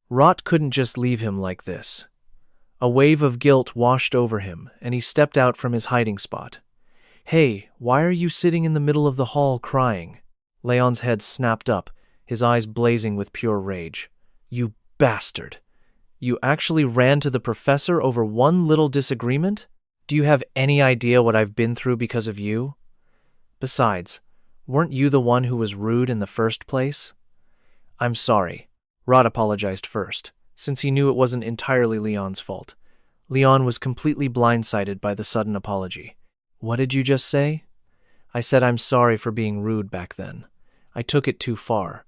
Rot couldn't just leave him like this. A wave of guilt washed over him, and he stepped out from his hiding spot. "Hey, why are you sitting in the middle of the hall crying?" Leon's head snapped up, his eyes blazing with pure rage. "You bastard! You actually ran to the professor over one little disagreement? Do you have any idea what I've been through because of you? Besides, weren't you the one who was rude in the first place?" "I'm sorry." Rod apologized first, since he knew it wasn't entirely Leon's fault. Leon was completely blindsided by the sudden apology. "What did you just say?" "I said I'm sorry for being rude back then. I took it too far.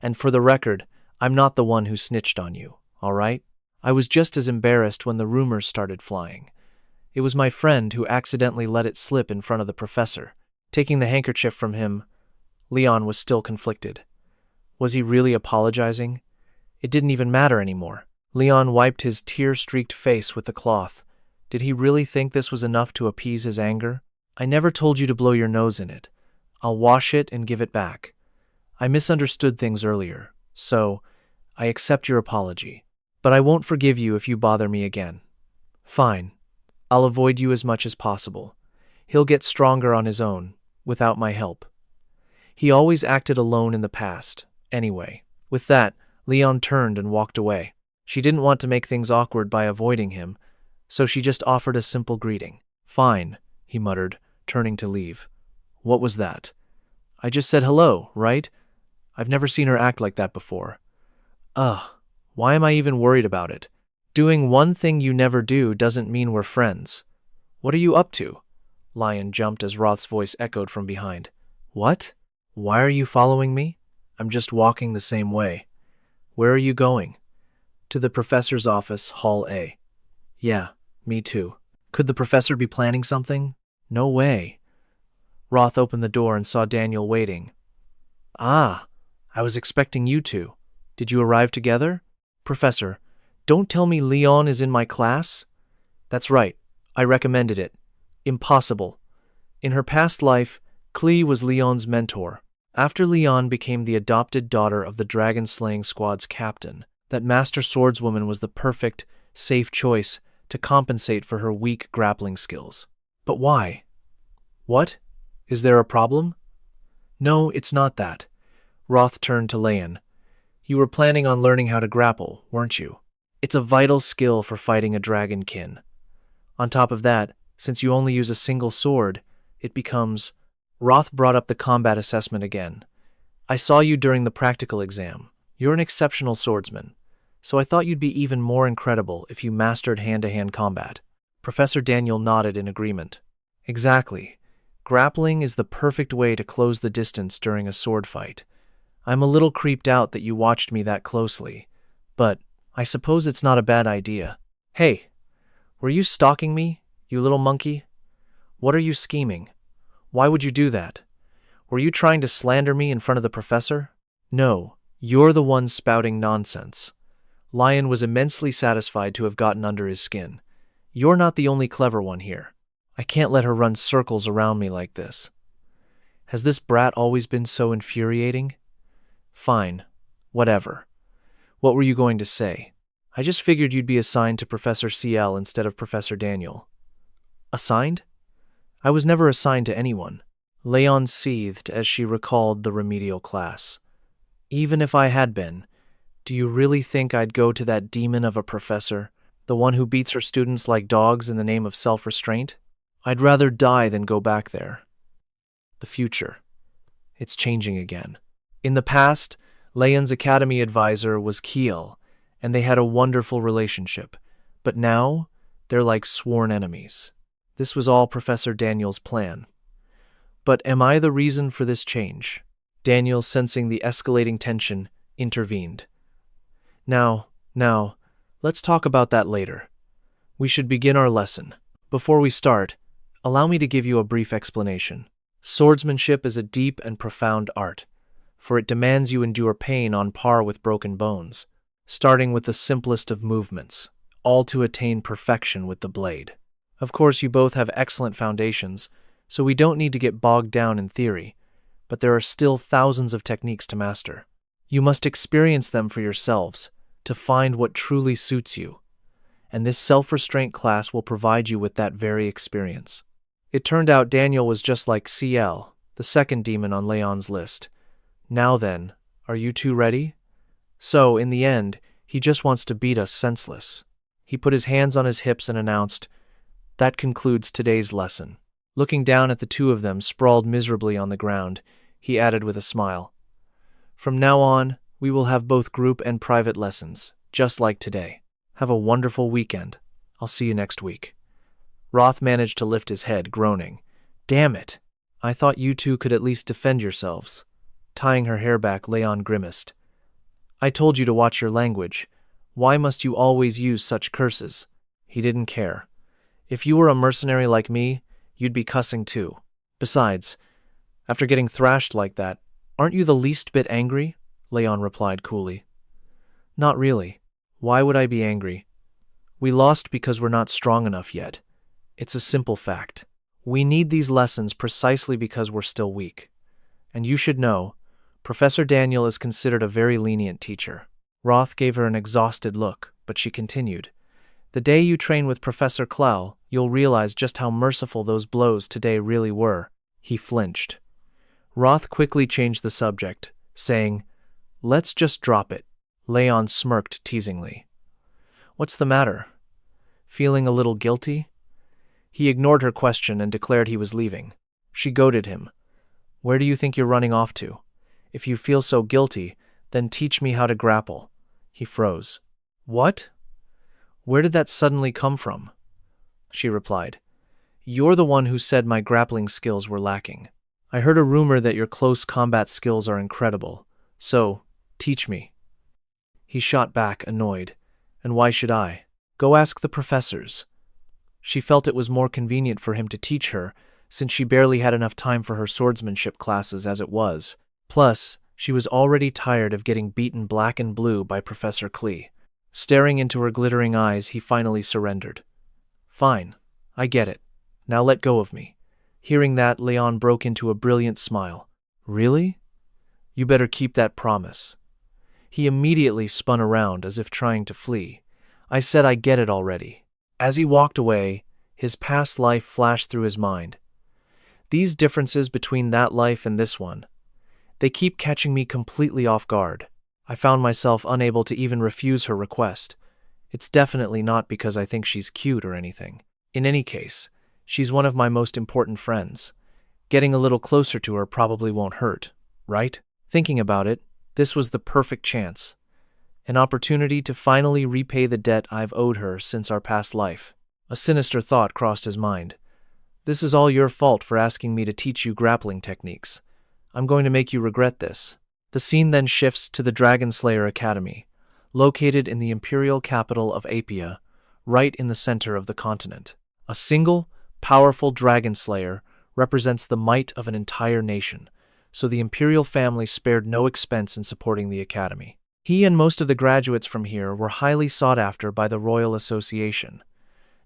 And for the record, I'm not the one who snitched on you, all right? I was just as embarrassed when the rumors started flying. It was my friend who accidentally let it slip in front of the professor." Taking the handkerchief from him, Leon was still conflicted. Was he really apologizing? It didn't even matter anymore. Leon wiped his tear-streaked face with the cloth. Did he really think this was enough to appease his anger? "I never told you to blow your nose in it. I'll wash it and give it back. I misunderstood things earlier, so I accept your apology. But I won't forgive you if you bother me again." "Fine. I'll avoid you as much as possible. He'll get stronger on his own, without my help. He always acted alone in the past, anyway." With that, Leon turned and walked away. She didn't want to make things awkward by avoiding him, so she just offered a simple greeting. "Fine," he muttered, turning to leave. "What was that?" "I just said hello, right? I've never seen her act like that before." "Ugh, why am I even worried about it? Doing one thing you never do doesn't mean we're friends. What are you up to?" Lion jumped as Roth's voice echoed from behind. "What? Why are you following me?" "I'm just walking the same way." "Where are you going?" "To the professor's office, Hall A." "Yeah, me too." Could the professor be planning something? No way. Roth opened the door and saw Daniel waiting. "Ah, I was expecting you two. Did you arrive together?" "Professor, don't tell me Leon is in my class?" "That's right. I recommended it. Impossible. In her past life, Klee was Leon's mentor. After Leon became the adopted daughter of the dragon-slaying squad's captain, that master swordswoman was the perfect, safe choice to compensate for her weak grappling skills." "But why?" "What? Is there a problem?" "No, it's not that." Roth turned to Leon. "You were planning on learning how to grapple, weren't you? It's a vital skill for fighting a dragon kin. On top of that, since you only use a single sword, it becomes—" Roth brought up the combat assessment again. "I saw you during the practical exam. You're an exceptional swordsman, so I thought you'd be even more incredible if you mastered hand-to-hand combat." Professor Daniel nodded in agreement. "Exactly. Grappling is the perfect way to close the distance during a sword fight. I'm a little creeped out that you watched me that closely, but I suppose it's not a bad idea." "Hey, were you stalking me, you little monkey? What are you scheming? Why would you do that? Were you trying to slander me in front of the professor?" "No, you're the one spouting nonsense." Lion was immensely satisfied to have gotten under his skin. "You're not the only clever one here. I can't let her run circles around me like this. Has this brat always been so infuriating?" "Fine. Whatever. What were you going to say?" "I just figured you'd be assigned to Professor CL instead of Professor Daniel." "Assigned? I was never assigned to anyone." Leon seethed as she recalled the remedial class. "Even if I had been, do you really think I'd go to that demon of a professor, the one who beats her students like dogs in the name of self-restraint? I'd rather die than go back there." The future. It's changing again. In the past, Leon's academy advisor was Kiel, and they had a wonderful relationship. But now, they're like sworn enemies. This was all Professor Daniel's plan. But am I the reason for this change? Daniel, sensing the escalating tension, intervened. Now, let's talk about that later. We should begin our lesson. Before we start, allow me to give you a brief explanation. Swordsmanship is a deep and profound art, for it demands you endure pain on par with broken bones, starting with the simplest of movements, all to attain perfection with the blade. Of course, you both have excellent foundations, so we don't need to get bogged down in theory, but there are still thousands of techniques to master. You must experience them for yourselves, to find what truly suits you, and this self-restraint class will provide you with that very experience. It turned out Daniel was just like CL, the second demon on Leon's list. Now then, are you two ready? So, in the end, he just wants to beat us senseless. He put his hands on his hips and announced, "That concludes today's lesson." Looking down at the two of them sprawled miserably on the ground, he added with a smile, "From now on, we will have both group and private lessons, just like today. Have a wonderful weekend. I'll see you next week." Roth managed to lift his head, groaning, "Damn it! I thought you two could at least defend yourselves." Tying her hair back, Leon grimaced. "I told you to watch your language. Why must you always use such curses?" He didn't care. If you were a mercenary like me, you'd be cussing too. Besides, after getting thrashed like that, aren't you the least bit angry? Leon replied coolly. "Not really. Why would I be angry? We lost because we're not strong enough yet. It's a simple fact. We need these lessons precisely because we're still weak. And you should know, Professor Daniel is considered a very lenient teacher." Roth gave her an exhausted look, but she continued, "The day you train with Professor Clow, you'll realize just how merciful those blows today really were." He flinched. Roth quickly changed the subject, saying, "Let's just drop it." Leon smirked teasingly. "What's the matter? Feeling a little guilty?" He ignored her question and declared he was leaving. She goaded him. "Where do you think you're running off to? If you feel so guilty, then teach me how to grapple." He froze. "What? Where did that suddenly come from?" She replied, "You're the one who said my grappling skills were lacking. I heard a rumor that your close combat skills are incredible, so teach me." He shot back, annoyed. "And why should I? Go ask the professors." She felt it was more convenient for him to teach her, since she barely had enough time for her swordsmanship classes as it was. Plus, she was already tired of getting beaten black and blue by Professor Klee. Staring into her glittering eyes, he finally surrendered. "Fine, I get it. Now let go of me." Hearing that, Leon broke into a brilliant smile. "Really? You better keep that promise." He immediately spun around as if trying to flee. "I said I get it already." As he walked away, his past life flashed through his mind. These differences between that life and this one, they keep catching me completely off guard. I found myself unable to even refuse her request. It's definitely not because I think she's cute or anything. In any case, she's one of my most important friends. Getting a little closer to her probably won't hurt, right? Thinking about it, this was the perfect chance. An opportunity to finally repay the debt I've owed her since our past life. A sinister thought crossed his mind. "This is all your fault for asking me to teach you grappling techniques. I'm going to make you regret this." The scene then shifts to the Dragon Slayer Academy, located in the imperial capital of Apia, right in the center of the continent. A single, powerful Dragon Slayer represents the might of an entire nation, so the imperial family spared no expense in supporting the academy. He and most of the graduates from here were highly sought after by the Royal Association.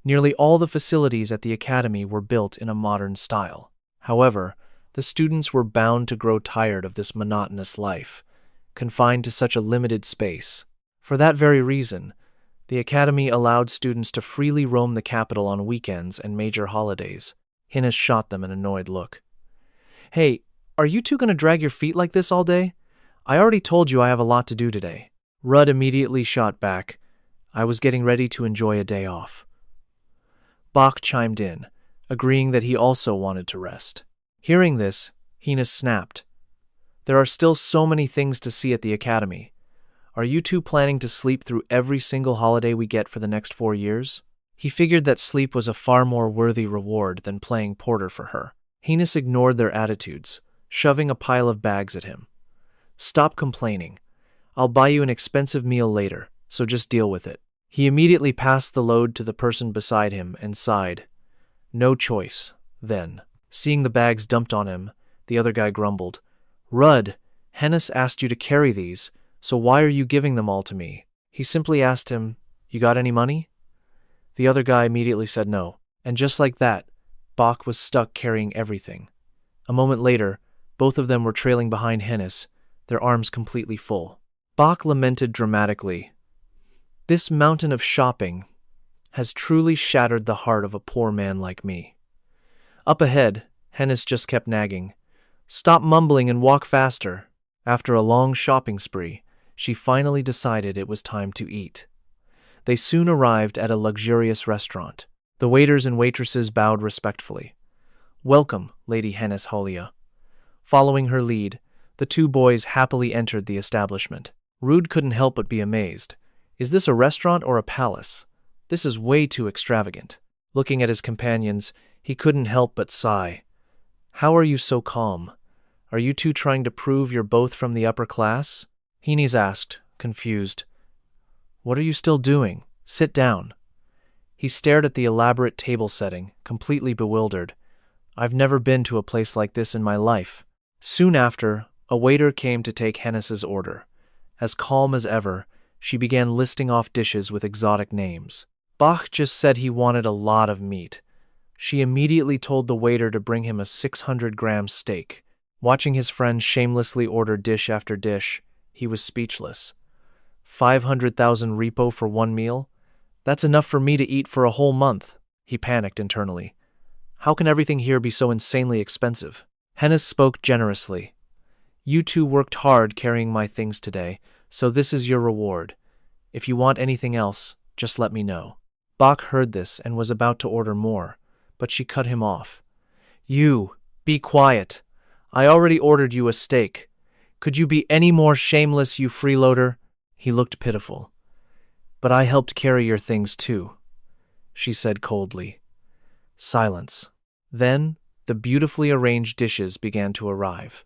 Nearly all the facilities at the academy were built in a modern style. However, the students were bound to grow tired of this monotonous life, confined to such a limited space. For that very reason, the academy allowed students to freely roam the capital on weekends and major holidays. Hinnis shot them an annoyed look. "Hey, are you two going to drag your feet like this all day? I already told you I have a lot to do today." Rudd immediately shot back, "I was getting ready to enjoy a day off." Bach chimed in, agreeing that he also wanted to rest. Hearing this, Hinnis snapped. "There are still so many things to see at the academy. Are you two planning to sleep through every single holiday we get for the next 4 years?" He figured that sleep was a far more worthy reward than playing porter for her. Hinnis ignored their attitudes, shoving a pile of bags at him. "Stop complaining. I'll buy you an expensive meal later, so just deal with it." He immediately passed the load to the person beside him and sighed. "No choice, then." Seeing the bags dumped on him, the other guy grumbled. "Rudd, Hennis asked you to carry these, so why are you giving them all to me?" He simply asked him, "You got any money?" The other guy immediately said no, and just like that, Bach was stuck carrying everything. A moment later, both of them were trailing behind Hennis, their arms completely full. Bach lamented dramatically. This mountain of shopping has truly shattered the heart of a poor man like me. Up ahead, Hennis just kept nagging. Stop mumbling and walk faster. After a long shopping spree, she finally decided it was time to eat. They soon arrived at a luxurious restaurant. The waiters and waitresses bowed respectfully. Welcome, Lady Hennis Holia. Following her lead, the two boys happily entered the establishment. Rude couldn't help but be amazed. Is this a restaurant or a palace? This is way too extravagant. Looking at his companions, he couldn't help but sigh. How are you so calm? Are you two trying to prove you're both from the upper class? Hennis asked, confused. What are you still doing? Sit down. He stared at the elaborate table setting, completely bewildered. I've never been to a place like this in my life. Soon after, a waiter came to take Hennis's order. As calm as ever, she began listing off dishes with exotic names. Bach just said he wanted a lot of meat. She immediately told the waiter to bring him a 600-gram steak. Watching his friend shamelessly order dish after dish, he was speechless. 500,000 repo for one meal? That's enough for me to eat for a whole month. He panicked internally. How can everything here be so insanely expensive? Hennis spoke generously. You two worked hard carrying my things today, so this is your reward. If you want anything else, just let me know. Bach heard this and was about to order more, but she cut him off. You, be quiet. I already ordered you a steak. Could you be any more shameless, you freeloader? He looked pitiful. But I helped carry your things too, she said coldly. Silence. Then, the beautifully arranged dishes began to arrive.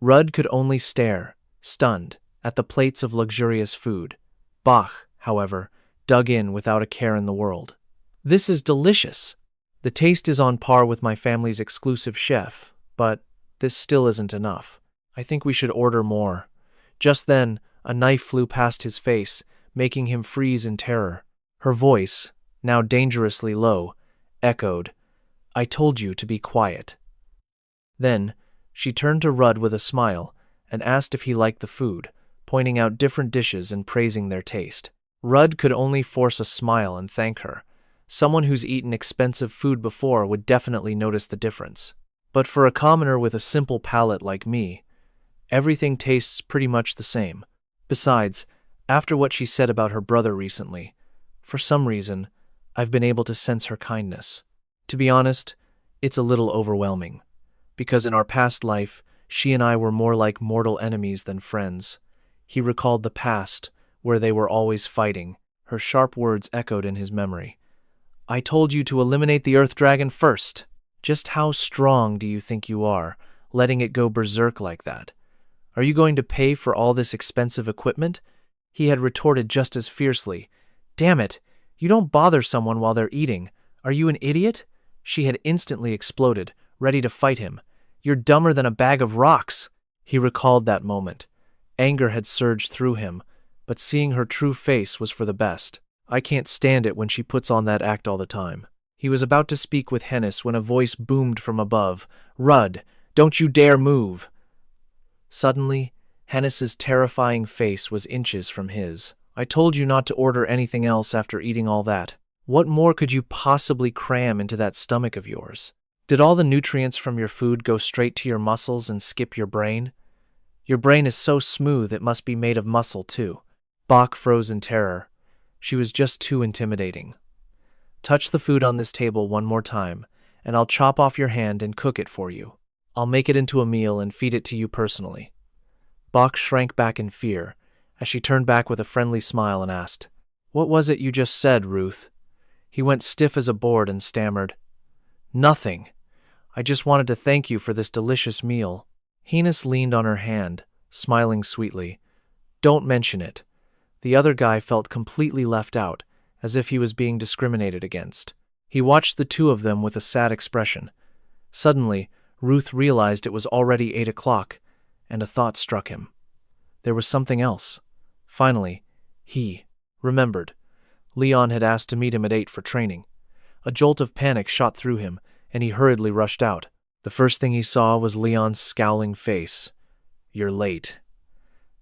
Rudd could only stare, stunned, at the plates of luxurious food. Bach, however, dug in without a care in the world. This is delicious. The taste is on par with my family's exclusive chef, but this still isn't enough. I think we should order more. Just then, a knife flew past his face, making him freeze in terror. Her voice, now dangerously low, echoed, I told you to be quiet. Then, she turned to Rudd with a smile and asked if he liked the food, pointing out different dishes and praising their taste. Rudd could only force a smile and thank her. Someone who's eaten expensive food before would definitely notice the difference. But for a commoner with a simple palate like me, everything tastes pretty much the same. Besides, after what she said about her brother recently, for some reason, I've been able to sense her kindness. To be honest, it's a little overwhelming, because in our past life, she and I were more like mortal enemies than friends. He recalled the past, where they were always fighting. Her sharp words echoed in his memory. I told you to eliminate the Earth Dragon first. Just how strong do you think you are, letting it go berserk like that? Are you going to pay for all this expensive equipment? He had retorted just as fiercely. Damn it, you don't bother someone while they're eating. Are you an idiot? She had instantly exploded, ready to fight him. You're dumber than a bag of rocks. He recalled that moment. Anger had surged through him, but seeing her true face was for the best. I can't stand it when she puts on that act all the time. He was about to speak with Hennis when a voice boomed from above. Rudd, don't you dare move. Suddenly, Hennis's terrifying face was inches from his. I told you not to order anything else after eating all that. What more could you possibly cram into that stomach of yours? Did all the nutrients from your food go straight to your muscles and skip your brain? Your brain is so smooth it must be made of muscle too. Bach froze in terror. She was just too intimidating. Touch the food on this table one more time, and I'll chop off your hand and cook it for you. I'll make it into a meal and feed it to you personally. Bach shrank back in fear, as she turned back with a friendly smile and asked, What was it you just said, Ruth? He went stiff as a board and stammered, Nothing. I just wanted to thank you for this delicious meal. Hennis leaned on her hand, smiling sweetly. Don't mention it. The other guy felt completely left out, as if he was being discriminated against. He watched the two of them with a sad expression. Suddenly, Ruth realized it was already 8 o'clock, and a thought struck him. There was something else. Finally, he remembered. Leon had asked to meet him at 8 for training. A jolt of panic shot through him, and he hurriedly rushed out. The first thing he saw was Leon's scowling face. You're late.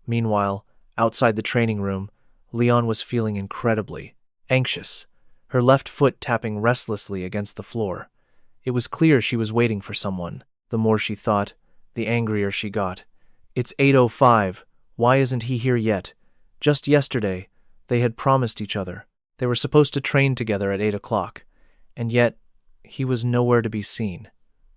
Meanwhile, outside the training room, Leon was feeling incredibly anxious, her left foot tapping restlessly against the floor. It was clear she was waiting for someone. The more she thought, the angrier she got. It's 8:05. Why isn't he here yet? Just yesterday, they had promised each other. They were supposed to train together at 8 o'clock. And yet, he was nowhere to be seen.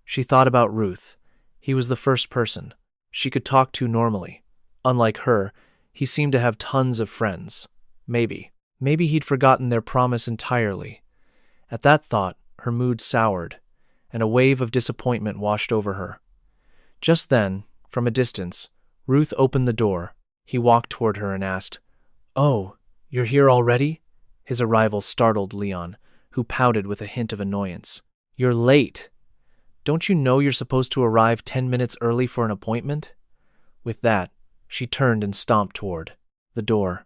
She thought about Ruth. He was the first person she could talk to normally. Unlike her, he seemed to have tons of friends. Maybe he'd forgotten their promise entirely. At that thought, her mood soured, and a wave of disappointment washed over her. Just then, from a distance, Ruth opened the door. He walked toward her and asked, "Oh, you're here already?" His arrival startled Leon, who pouted with a hint of annoyance. "You're late. Don't you know you're supposed to arrive 10 minutes early for an appointment?" With that, she turned and stomped toward the door.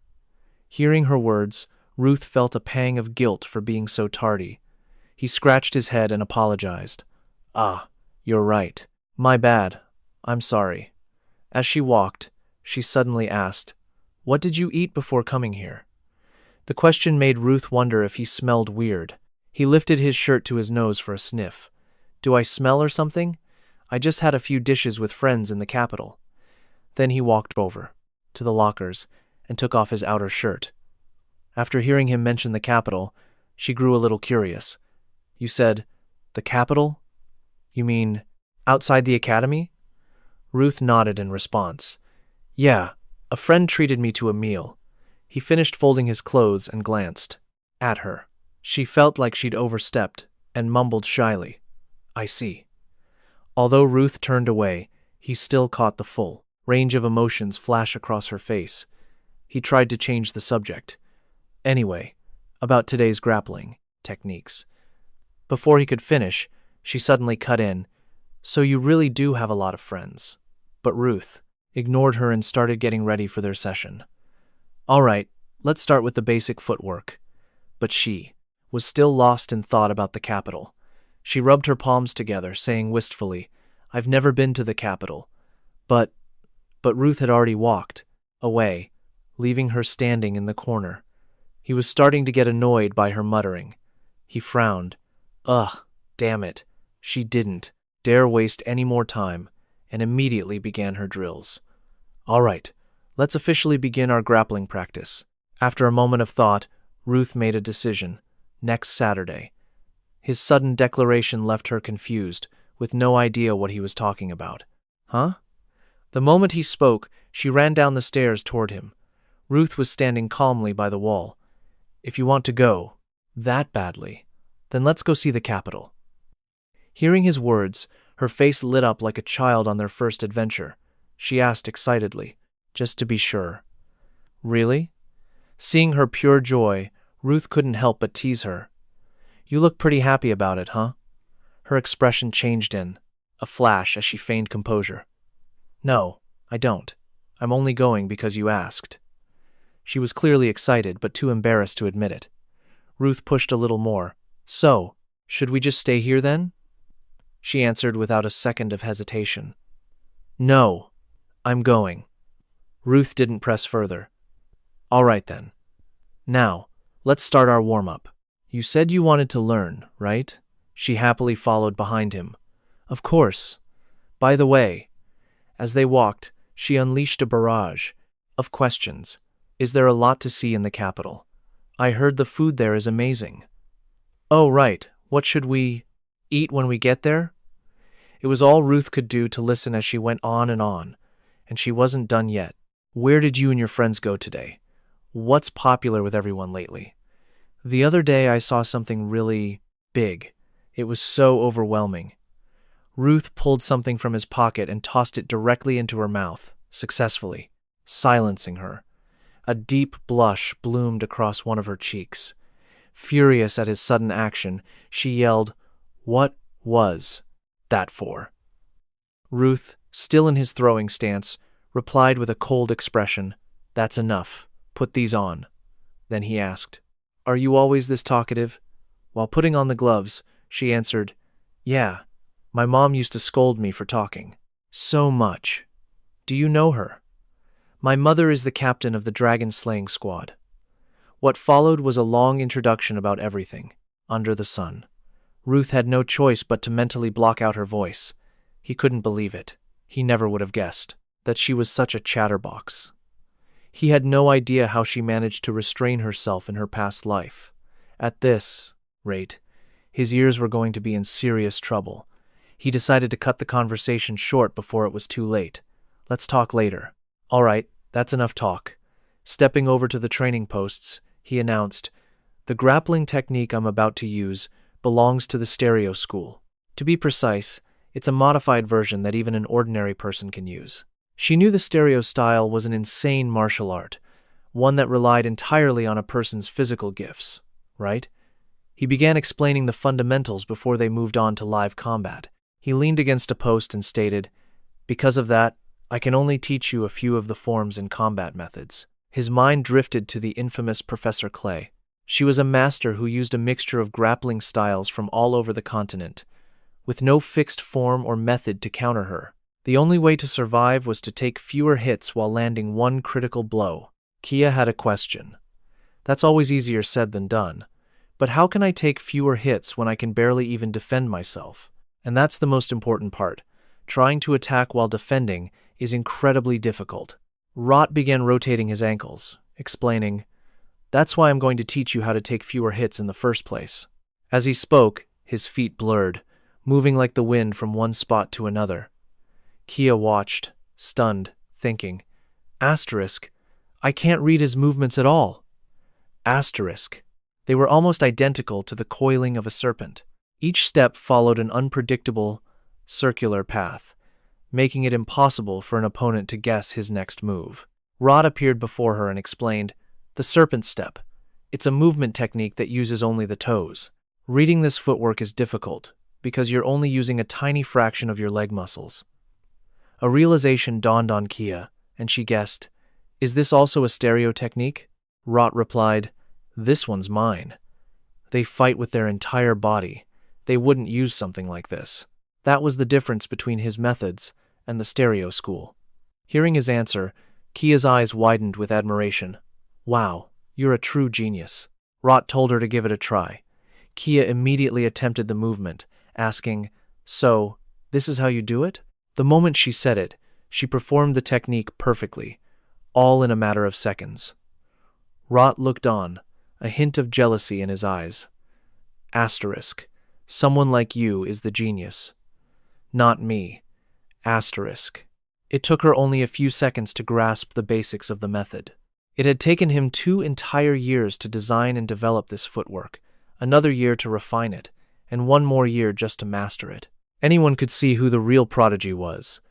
Hearing her words, Ruth felt a pang of guilt for being so tardy. He scratched his head and apologized. "Ah, you're right. My bad. I'm sorry." As she walked, she suddenly asked, "What did you eat before coming here?" The question made Ruth wonder if he smelled weird. He lifted his shirt to his nose for a sniff. "Do I smell or something? I just had a few dishes with friends in the capital." Then he walked over to the lockers and took off his outer shirt. After hearing him mention the capital, she grew a little curious. "You said, the capital? You mean outside the academy?" Ruth nodded in response. "Yeah, a friend treated me to a meal." He finished folding his clothes and glanced at her. She felt like she'd overstepped and mumbled shyly, "I see." Although Ruth turned away, he still caught the full range of emotions flash across her face. He tried to change the subject. Anyway, about today's grappling techniques. Before he could finish, she suddenly cut in, "So you really do have a lot of friends." But Ruth ignored her and started getting ready for their session. "All right, let's start with the basic footwork." But she was still lost in thought about the capital. She rubbed her palms together, saying wistfully, "I've never been to the capital." But Ruth had already walked away, leaving her standing in the corner. He was starting to get annoyed by her muttering. He frowned. Ugh, damn it. She didn't dare waste any more time, and immediately began her drills. "All right, let's officially begin our grappling practice." After a moment of thought, Ruth made a decision. Next Saturday. His sudden declaration left her confused, with no idea what he was talking about. Huh? The moment he spoke, she ran down the stairs toward him. Ruth was standing calmly by the wall. "If you want to go that badly, then let's go see the capital." Hearing his words, her face lit up like a child on their first adventure. She asked excitedly, just to be sure. "Really?" Seeing her pure joy, Ruth couldn't help but tease her. "You look pretty happy about it, huh?" Her expression changed in a flash as she feigned composure. "No, I don't. I'm only going because you asked." She was clearly excited, but too embarrassed to admit it. Ruth pushed a little more. "So, should we just stay here then?" She answered without a second of hesitation. "No, I'm going." Ruth didn't press further. "All right then. Now, let's start our warm-up. You said you wanted to learn, right?" She happily followed behind him. "Of course. By the way," as they walked, she unleashed a barrage of questions. "Is there a lot to see in the capital? I heard the food there is amazing." "Oh, right. What should we eat when we get there?" It was all Ruth could do to listen as she went on, and she wasn't done yet. "Where did you and your friends go today? What's popular with everyone lately?" "The other day I saw something really big. It was so overwhelming." Ruth pulled something from his pocket and tossed it directly into her mouth, successfully silencing her. A deep blush bloomed across one of her cheeks. Furious at his sudden action, she yelled, "What was that for?" Ruth, still in his throwing stance, replied with a cold expression, "That's enough. Put these on." Then he asked, "Are you always this talkative?" While putting on the gloves, she answered, "Yeah, my mom used to scold me for talking so much." "Do you know her?" "My mother is the captain of the dragon slaying squad." What followed was a long introduction about everything under the sun. Ruth had no choice but to mentally block out her voice. He couldn't believe it. He never would have guessed that she was such a chatterbox. He had no idea how she managed to restrain herself in her past life. At this rate, his ears were going to be in serious trouble. He decided to cut the conversation short before it was too late. Let's talk later. All right, that's enough talk. Stepping over to the training posts, he announced, the grappling technique I'm about to use belongs to the stereo school. To be precise, it's a modified version that even an ordinary person can use. She knew the stereo style was an insane martial art, one that relied entirely on a person's physical gifts, right? He began explaining the fundamentals before they moved on to live combat. He leaned against a post and stated, because of that, I can only teach you a few of the forms and combat methods. His mind drifted to the infamous Professor Clay. She was a master who used a mixture of grappling styles from all over the continent, with no fixed form or method to counter her. The only way to survive was to take fewer hits while landing one critical blow. Kia had a question. That's always easier said than done. But how can I take fewer hits when I can barely even defend myself? And that's the most important part. Trying to attack while defending is incredibly difficult. Rot began rotating his ankles, explaining, that's why I'm going to teach you how to take fewer hits in the first place. As he spoke, his feet blurred, moving like the wind from one spot to another. Kia watched, stunned, thinking, asterisk, I can't read his movements at all. Asterisk. They were almost identical to the coiling of a serpent. Each step followed an unpredictable, circular path, making it impossible for an opponent to guess his next move. Rod appeared before her and explained, the serpent step. It's a movement technique that uses only the toes. Reading this footwork is difficult, because you're only using a tiny fraction of your leg muscles. A realization dawned on Kia, and she guessed, is this also a stereo technique? Rot replied, this one's mine. They fight with their entire body. They wouldn't use something like this. That was the difference between his methods and the stereo school. Hearing his answer, Kia's eyes widened with admiration. Wow, you're a true genius. Rot told her to give it a try. Kia immediately attempted the movement, asking, so, this is how you do it? The moment she said it, she performed the technique perfectly, all in a matter of seconds. Rot looked on, a hint of jealousy in his eyes. Asterisk. Someone like you is the genius. Not me. Asterisk. It took her only a few seconds to grasp the basics of the method. It had taken him 2 entire years to design and develop this footwork, another year to refine it, and 1 more year just to master it. Anyone could see who the real prodigy was.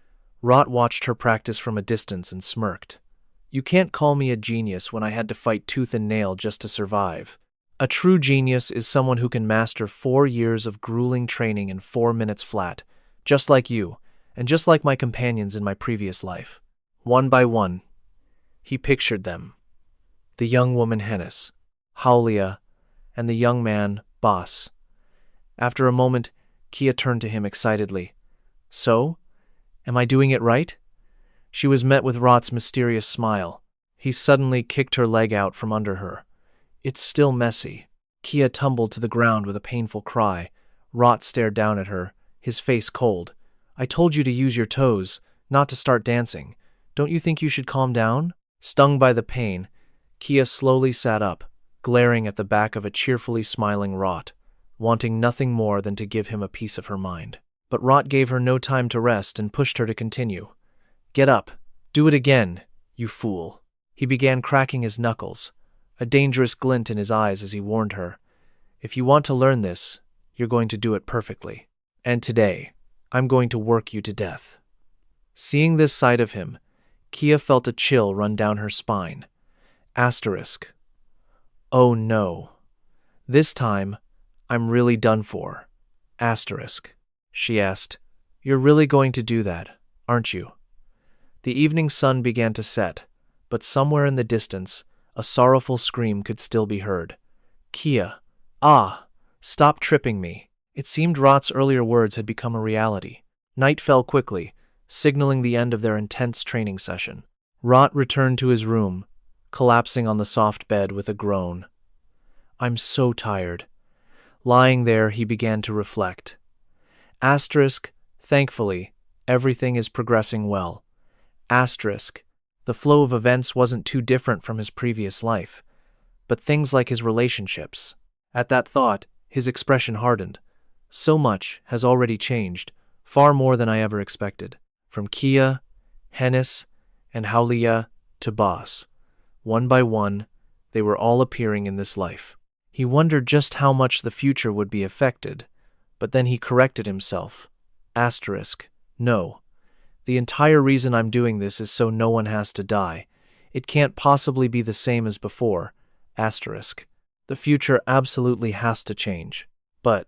Rot watched her practice from a distance and smirked. You can't call me a genius when I had to fight tooth and nail just to survive. A true genius is someone who can master 4 years of grueling training in 4 minutes flat, just like you, and just like my companions in my previous life. One by one, he pictured them. The young woman Hennis, Haulia, and the young man, Boss. After a moment, Kia turned to him excitedly. So? Am I doing it right? She was met with Rot's mysterious smile. He suddenly kicked her leg out from under her. It's still messy. Kia tumbled to the ground with a painful cry. Rot stared down at her, his face cold. I told you to use your toes, not to start dancing. Don't you think you should calm down? Stung by the pain, Kia slowly sat up, glaring at the back of a cheerfully smiling Rot, wanting nothing more than to give him a piece of her mind. But Rot gave her no time to rest and pushed her to continue. Get up. Do it again, you fool. He began cracking his knuckles, a dangerous glint in his eyes as he warned her. If you want to learn this, you're going to do it perfectly. And today, I'm going to work you to death. Seeing this side of him, Kia felt a chill run down her spine. Asterisk. Oh no. This time, I'm really done for. Asterisk. She asked, You're really going to do that, aren't you? The evening sun began to set, but somewhere in the distance, a sorrowful scream could still be heard. Kia. Ah! Stop tripping me. It seemed Rot's earlier words had become a reality. Night fell quickly, signaling the end of their intense training session. Rot returned to his room, collapsing on the soft bed with a groan. I'm so tired. Lying there, he began to reflect. Asterisk, thankfully, everything is progressing well. Asterisk, the flow of events wasn't too different from his previous life, but things like his relationships. At that thought, his expression hardened. So much has already changed, far more than I ever expected. From Kia, Hennis, and Haulia to Boss. One by one, they were all appearing in this life. He wondered just how much the future would be affected, but then he corrected himself. Asterisk, no. The entire reason I'm doing this is so no one has to die. It can't possibly be the same as before. Asterisk. The future absolutely has to change. But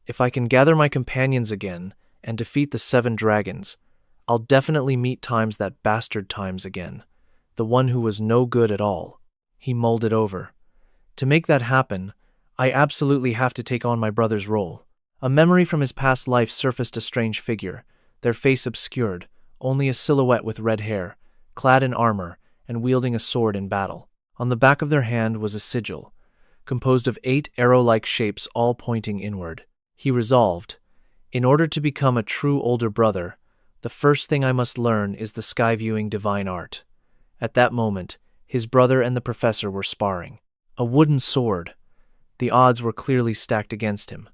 if I can gather my companions again and defeat the 7 dragons, I'll definitely meet Times that bastard Times again, the one who was no good at all. He mulled it over. To make that happen, I absolutely have to take on my brother's role. A memory from his past life surfaced a strange figure, their face obscured, only a silhouette with red hair, clad in armor, and wielding a sword in battle. On the back of their hand was a sigil, composed of 8 arrow-like shapes all pointing inward. He resolved, in order to become a true older brother, the first thing I must learn is the sky-viewing divine art. At that moment, his brother and the professor were sparring. A wooden sword. The odds were clearly stacked against him.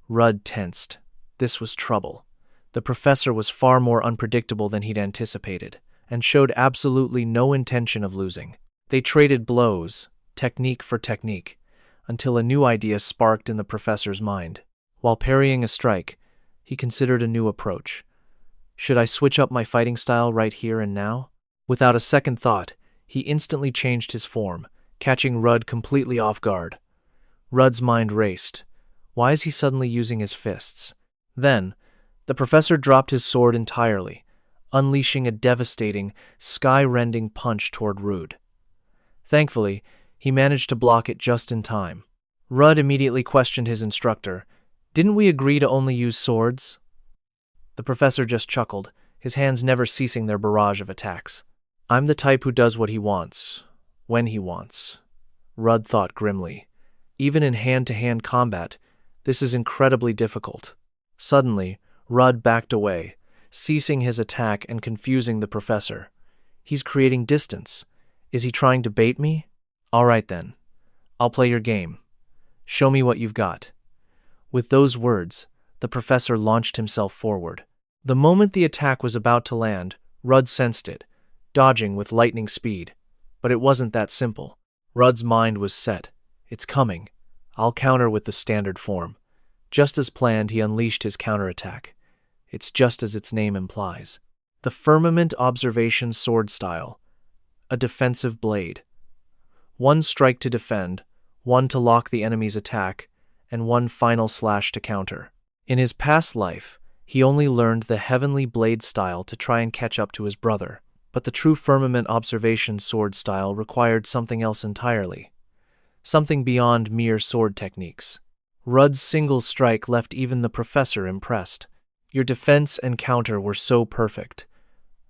Rudd tensed. This was trouble. The professor was far more unpredictable than he'd anticipated, and showed absolutely no intention of losing. They traded blows, technique for technique, until a new idea sparked in the professor's mind. While parrying a strike, he considered a new approach. Should I switch up my fighting style right here and now? Without a second thought, he instantly changed his form, catching Rudd completely off guard. Rudd's mind raced. Why is he suddenly using his fists? Then, the professor dropped his sword entirely, unleashing a devastating, sky-rending punch toward Rudd. Thankfully, he managed to block it just in time. Rudd immediately questioned his instructor. Didn't we agree to only use swords? The professor just chuckled, his hands never ceasing their barrage of attacks. I'm the type who does what he wants, when he wants. Rudd thought grimly. Even in hand-to-hand combat, this is incredibly difficult. Suddenly, Rudd backed away, ceasing his attack and confusing the professor. He's creating distance. Is he trying to bait me? All right then. I'll play your game. Show me what you've got. With those words, the professor launched himself forward. The moment the attack was about to land, Rudd sensed it, dodging with lightning speed. But it wasn't that simple. Rudd's mind was set. It's coming. I'll counter with the standard form. Just as planned, he unleashed his counterattack. It's just as its name implies. The Firmament Observation Sword Style. A defensive blade. 1 strike to defend, 1 to lock the enemy's attack, and 1 final slash to counter. In his past life, he only learned the Heavenly Blade style to try and catch up to his brother, but the true Firmament Observation Sword style required something else entirely. Something beyond mere sword techniques. Rudd's single strike left even the professor impressed. Your defense and counter were so perfect.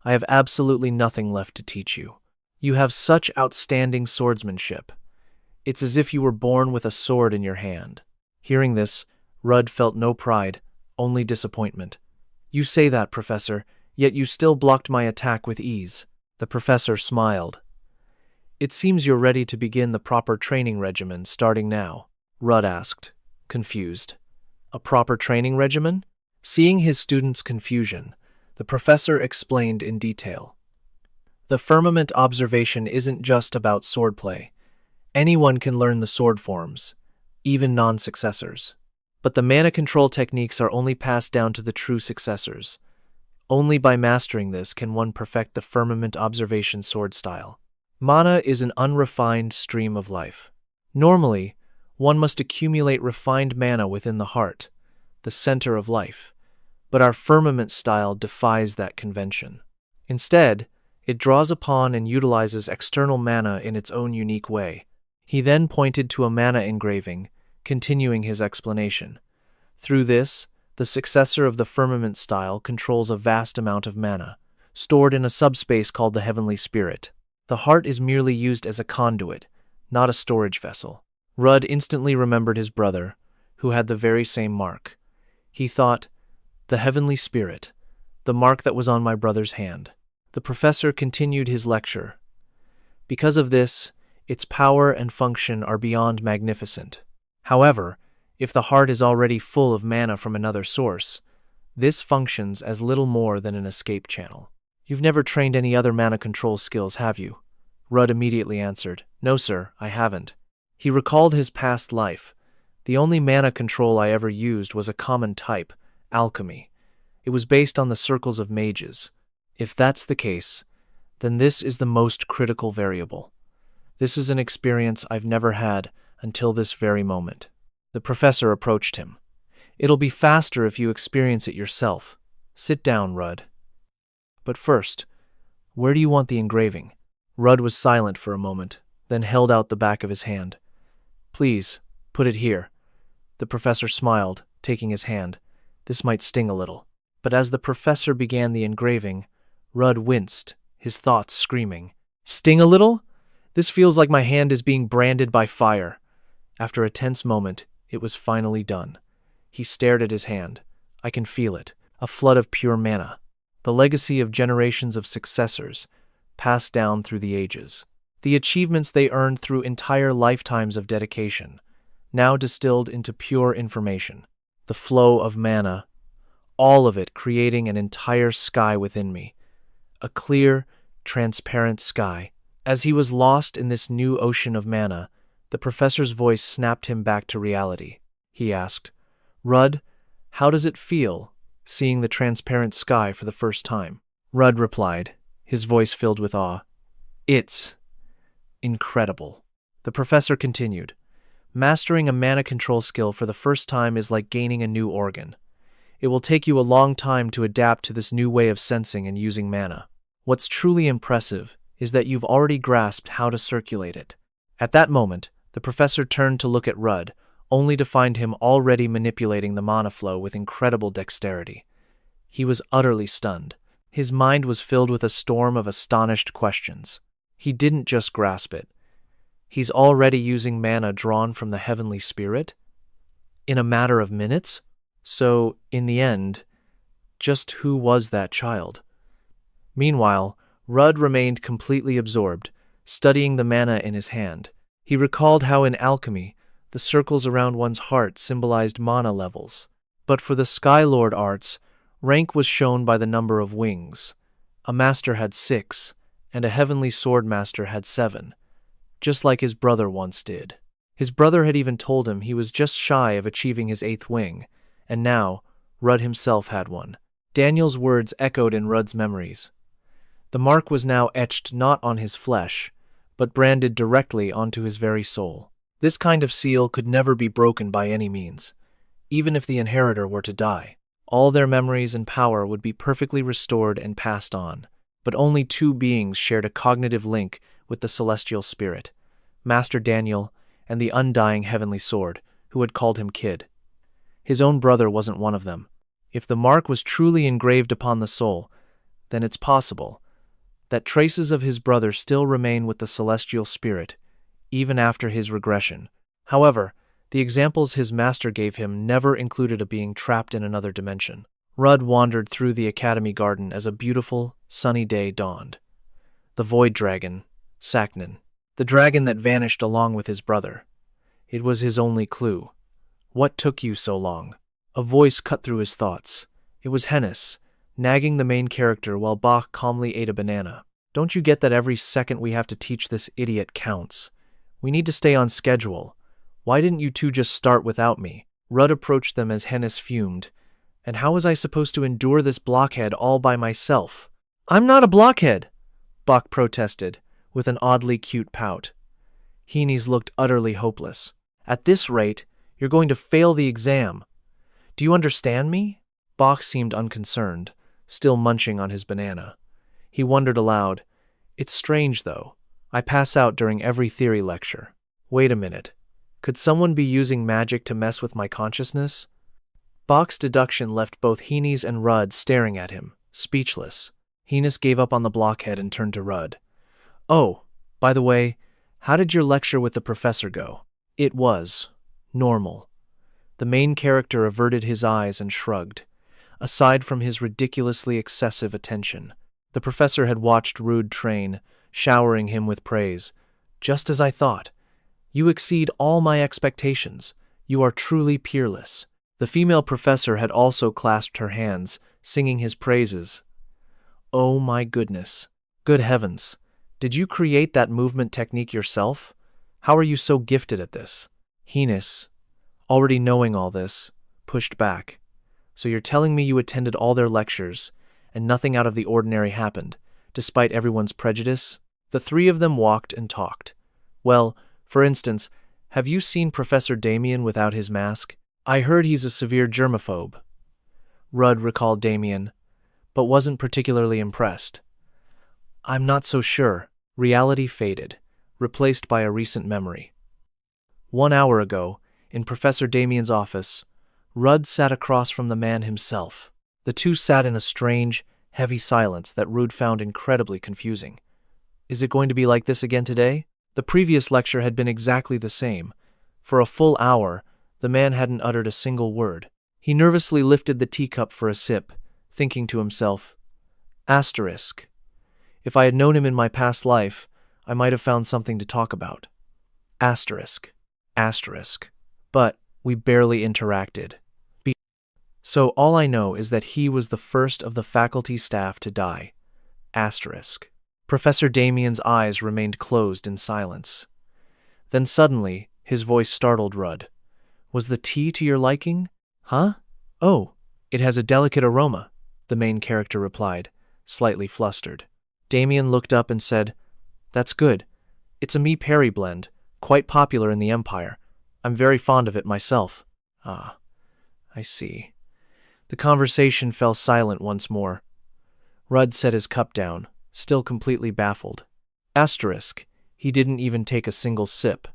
I have absolutely nothing left to teach you. You have such outstanding swordsmanship. It's as if you were born with a sword in your hand. Hearing this, Rudd felt no pride, only disappointment. You say that, Professor, yet you still blocked my attack with ease. The professor smiled. It seems you're ready to begin the proper training regimen starting now, Rudd asked, confused. A proper training regimen? Seeing his students' confusion, the professor explained in detail. The firmament observation isn't just about swordplay. Anyone can learn the sword forms, even non-successors. But the mana control techniques are only passed down to the true successors. Only by mastering this can one perfect the firmament observation sword style. Mana is an unrefined stream of life. Normally, one must accumulate refined mana within the heart, the center of life. But our firmament style defies that convention. Instead, it draws upon and utilizes external mana in its own unique way. He then pointed to a mana engraving, continuing his explanation. Through this, the successor of the firmament style controls a vast amount of mana, stored in a subspace called the Heavenly Spirit. The heart is merely used as a conduit, not a storage vessel. Rudd instantly remembered his brother, who had the very same mark. He thought, the heavenly spirit, the mark that was on my brother's hand. The professor continued his lecture. Because of this, its power and function are beyond magnificent. However, if the heart is already full of mana from another source, this functions as little more than an escape channel. You've never trained any other mana control skills, have you? Rudd immediately answered, No, sir, I haven't. He recalled his past life. The only mana control I ever used was a common type, alchemy. It was based on the circles of mages. If that's the case, then this is the most critical variable. This is an experience I've never had until this very moment. The professor approached him. It'll be faster if you experience it yourself. Sit down, Rudd. But first, where do you want the engraving? Rudd was silent for a moment, then held out the back of his hand. Please, put it here. The professor smiled, taking his hand. This might sting a little. But as the professor began the engraving, Rudd winced, his thoughts screaming. Sting a little? This feels like my hand is being branded by fire. After a tense moment, it was finally done. He stared at his hand. I can feel it, a flood of pure mana. The legacy of generations of successors, passed down through the ages. The achievements they earned through entire lifetimes of dedication, now distilled into pure information. The flow of mana, all of it creating an entire sky within me. A clear, transparent sky. As he was lost in this new ocean of mana, the professor's voice snapped him back to reality. He asked, Rudd, how does it feel, seeing the transparent sky for the first time? Rudd replied, his voice filled with awe. It's incredible. The professor continued, mastering a mana control skill for the first time is like gaining a new organ. It will take you a long time to adapt to this new way of sensing and using mana. What's truly impressive is that you've already grasped how to circulate it. At that moment, the professor turned to look at Rudd, only to find him already manipulating the mana flow with incredible dexterity. He was utterly stunned. His mind was filled with a storm of astonished questions. He didn't just grasp it. He's already using mana drawn from the heavenly spirit? In a matter of minutes? So, in the end, just who was that child? Meanwhile, Rudd remained completely absorbed, studying the mana in his hand. He recalled how in alchemy, the circles around one's heart symbolized mana levels. But for the Skylord arts, rank was shown by the number of wings. A master had 6, and a heavenly sword master had 7, just like his brother once did. His brother had even told him he was just shy of achieving his 8th wing, and now Rudd himself had one. Daniel's words echoed in Rudd's memories. The mark was now etched not on his flesh, but branded directly onto his very soul. This kind of seal could never be broken by any means. Even if the inheritor were to die, all their memories and power would be perfectly restored and passed on. But only 2 beings shared a cognitive link with the celestial spirit, Master Daniel and the undying heavenly sword, who had called him Kid. His own brother wasn't one of them. If the mark was truly engraved upon the soul, then it's possible that traces of his brother still remain with the celestial spirit, even after his regression. However, the examples his master gave him never included a being trapped in another dimension. Rudd wandered through the academy garden as a beautiful, sunny day dawned. The void dragon, Saknin, the dragon that vanished along with his brother. It was his only clue. What took you so long? A voice cut through his thoughts. It was Hennis, nagging the main character while Bach calmly ate a banana. Don't you get that every second we have to teach this idiot counts? We need to stay on schedule. Why didn't you two just start without me? Rudd approached them as Hennis fumed. And how was I supposed to endure this blockhead all by myself? I'm not a blockhead, Bach protested, with an oddly cute pout. Hennis looked utterly hopeless. At this rate, you're going to fail the exam. Do you understand me? Bach seemed unconcerned, still munching on his banana. He wondered aloud, It's strange, though. I pass out during every theory lecture. Wait a minute. Could someone be using magic to mess with my consciousness? Bach's deduction left both Hennis and Rudd staring at him, speechless. Hennis gave up on the blockhead and turned to Rudd. Oh, by the way, how did your lecture with the professor go? It was normal. The main character averted his eyes and shrugged. Aside from his ridiculously excessive attention, the professor had watched Rude train, showering him with praise. Just as I thought. You exceed all my expectations. You are truly peerless. The female professor had also clasped her hands, singing his praises. Oh my goodness. Good heavens. Did you create that movement technique yourself? How are you so gifted at this? Enos, already knowing all this, pushed back. So you're telling me you attended all their lectures, and nothing out of the ordinary happened, despite everyone's prejudice? The three of them walked and talked. Well, for instance, have you seen Professor Damien without his mask? I heard he's a severe germaphobe. Rudd recalled Damien, but wasn't particularly impressed. I'm not so sure. Reality faded, replaced by a recent memory. 1 hour ago, in Professor Damien's office, Rudd sat across from the man himself. The two sat in a strange, heavy silence that Rudd found incredibly confusing. Is it going to be like this again today? The previous lecture had been exactly the same. For a full hour, the man hadn't uttered a single word. He nervously lifted the teacup for a sip, thinking to himself, Asterisk. If I had known him in my past life, I might have found something to talk about. Asterisk. Asterisk. But we barely interacted. So all I know is that he was the first of the faculty staff to die. Asterisk. Professor Damien's eyes remained closed in silence. Then suddenly, his voice startled Rudd. Was the tea to your liking? Huh? Oh, it has a delicate aroma, the main character replied, slightly flustered. Damien looked up and said, That's good. It's a Me-Perry blend, quite popular in the Empire. I'm very fond of it myself. Ah, I see. The conversation fell silent once more. Rudd set his cup down, still completely baffled. Asterisk. He didn't even take a single sip.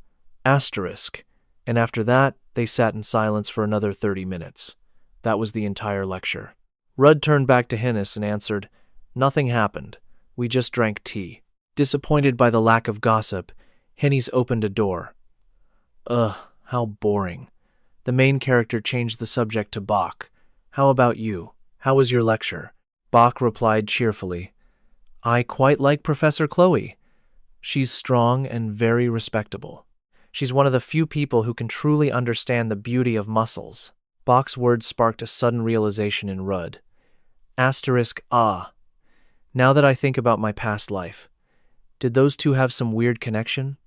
Asterisk. And after that, they sat in silence for another 30 minutes. That was the entire lecture. Rudd turned back to Enos and answered, Nothing happened. We just drank tea. Disappointed by the lack of gossip, Henny's opened a door. Ugh, how boring. The main character changed the subject to Bach. How about you? How was your lecture? Bach replied cheerfully, I quite like Professor Chloe. She's strong and very respectable. She's one of the few people who can truly understand the beauty of muscles. Bach's words sparked a sudden realization in Rudd. Asterisk, ah. Now that I think about my past life, did those two have some weird connection?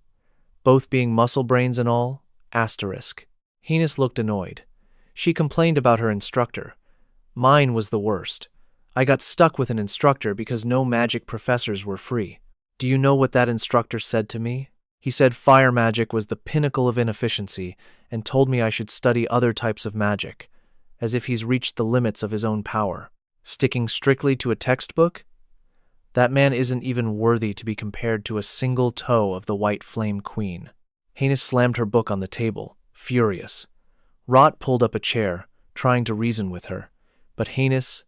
Both being muscle brains and all? Asterisk. Enos looked annoyed. She complained about her instructor. Mine was the worst. I got stuck with an instructor because no magic professors were free. Do you know what that instructor said to me? He said fire magic was the pinnacle of inefficiency and told me I should study other types of magic, as if he's reached the limits of his own power. Sticking strictly to a textbook? That man isn't even worthy to be compared to a single toe of the White Flame Queen. Enos slammed her book on the table, furious. Rot pulled up a chair, trying to reason with her. But Enos,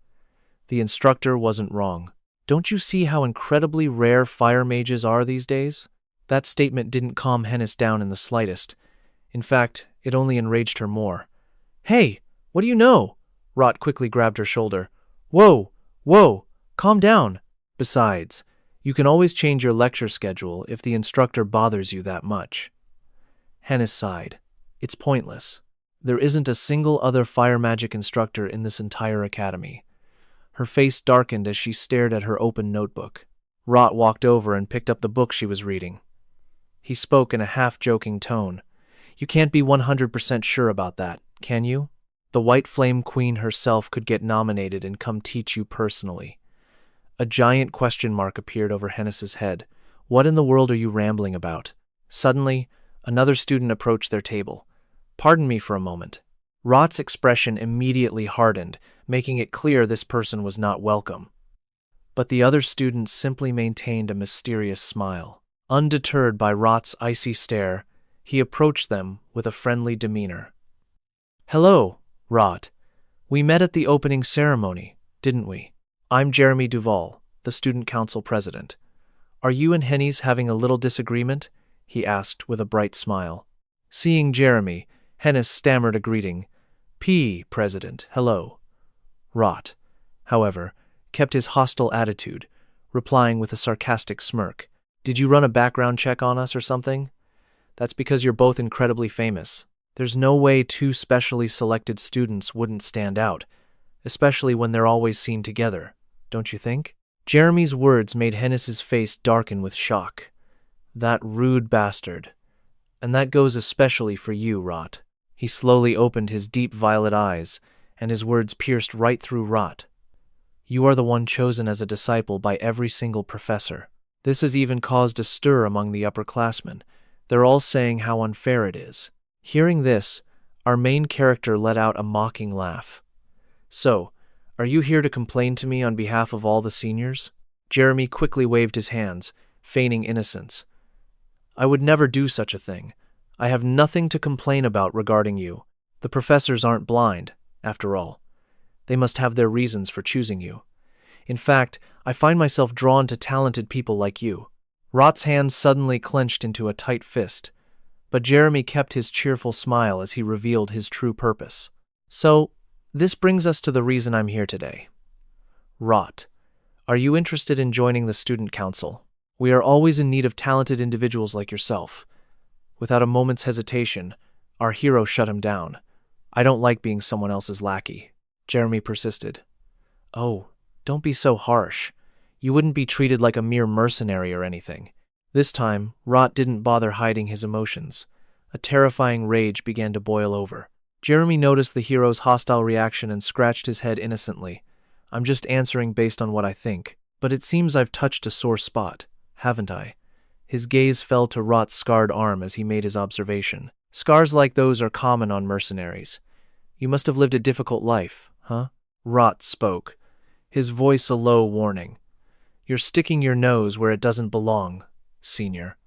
the instructor, wasn't wrong. Don't you see how incredibly rare fire mages are these days? That statement didn't calm Enos down in the slightest. In fact, it only enraged her more. Hey, what do you know? Rot quickly grabbed her shoulder. Whoa, calm down. Besides, you can always change your lecture schedule if the instructor bothers you that much. Enos sighed. It's pointless. There isn't a single other fire magic instructor in this entire academy. Her face darkened as she stared at her open notebook. Rot walked over and picked up the book she was reading. He spoke in a half-joking tone. You can't be 100% sure about that, can you? The White Flame Queen herself could get nominated and come teach you personally. A giant question mark appeared over Enos's head. What in the world are you rambling about? Suddenly, another student approached their table. Pardon me for a moment. Rot's expression immediately hardened, making it clear this person was not welcome. But the other students simply maintained a mysterious smile. Undeterred by Rot's icy stare, he approached them with a friendly demeanor. Hello, Rot. We met at the opening ceremony, didn't we? I'm Jeremy Duval, the student council president. Are you and Henny's having a little disagreement? He asked with a bright smile. Seeing Jeremy, Hennis stammered a greeting. President, hello. Rot, however, kept his hostile attitude, replying with a sarcastic smirk. Did you run a background check on us or something? That's because you're both incredibly famous. There's no way two specially selected students wouldn't stand out, especially when they're always seen together, don't you think? Jeremy's words made Hennis's face darken with shock. That rude bastard. And that goes especially for you, Rot. He slowly opened his deep violet eyes, and his words pierced right through Rot. You are the one chosen as a disciple by every single professor. This has even caused a stir among the upperclassmen. They're all saying how unfair it is. Hearing this, our main character let out a mocking laugh. So, are you here to complain to me on behalf of all the seniors? Jeremy quickly waved his hands, feigning innocence. I would never do such a thing. I have nothing to complain about regarding you. The professors aren't blind, after all. They must have their reasons for choosing you. In fact, I find myself drawn to talented people like you. Rot's hands suddenly clenched into a tight fist, but Jeremy kept his cheerful smile as he revealed his true purpose. So, this brings us to the reason I'm here today. Rot, are you interested in joining the student council? We are always in need of talented individuals like yourself. Without a moment's hesitation, our hero shut him down. I don't like being someone else's lackey. Jeremy persisted. Oh, don't be so harsh. You wouldn't be treated like a mere mercenary or anything. This time, Rot didn't bother hiding his emotions. A terrifying rage began to boil over. Jeremy noticed the hero's hostile reaction and scratched his head innocently. I'm just answering based on what I think, but it seems I've touched a sore spot, haven't I? His gaze fell to Rot's scarred arm as he made his observation. Scars like those are common on mercenaries. You must have lived a difficult life, huh? Rot spoke, his voice a low warning. You're sticking your nose where it doesn't belong, senior.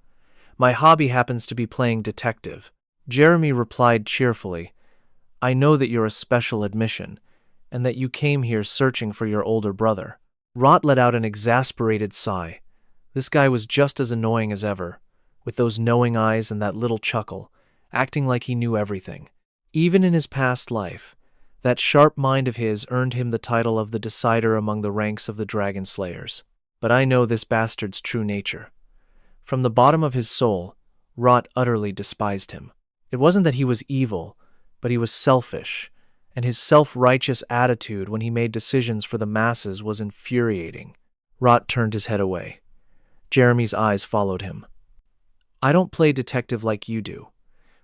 My hobby happens to be playing detective. Jeremy replied cheerfully. I know that you're a special admission, and that you came here searching for your older brother. Rot let out an exasperated sigh. This guy was just as annoying as ever, with those knowing eyes and that little chuckle, acting like he knew everything. Even in his past life, that sharp mind of his earned him the title of the decider among the ranks of the Dragon Slayers. But I know this bastard's true nature. From the bottom of his soul, Rot utterly despised him. It wasn't that he was evil, but he was selfish, and his self-righteous attitude when he made decisions for the masses was infuriating. Rot turned his head away. Jeremy's eyes followed him. I don't play detective like you do,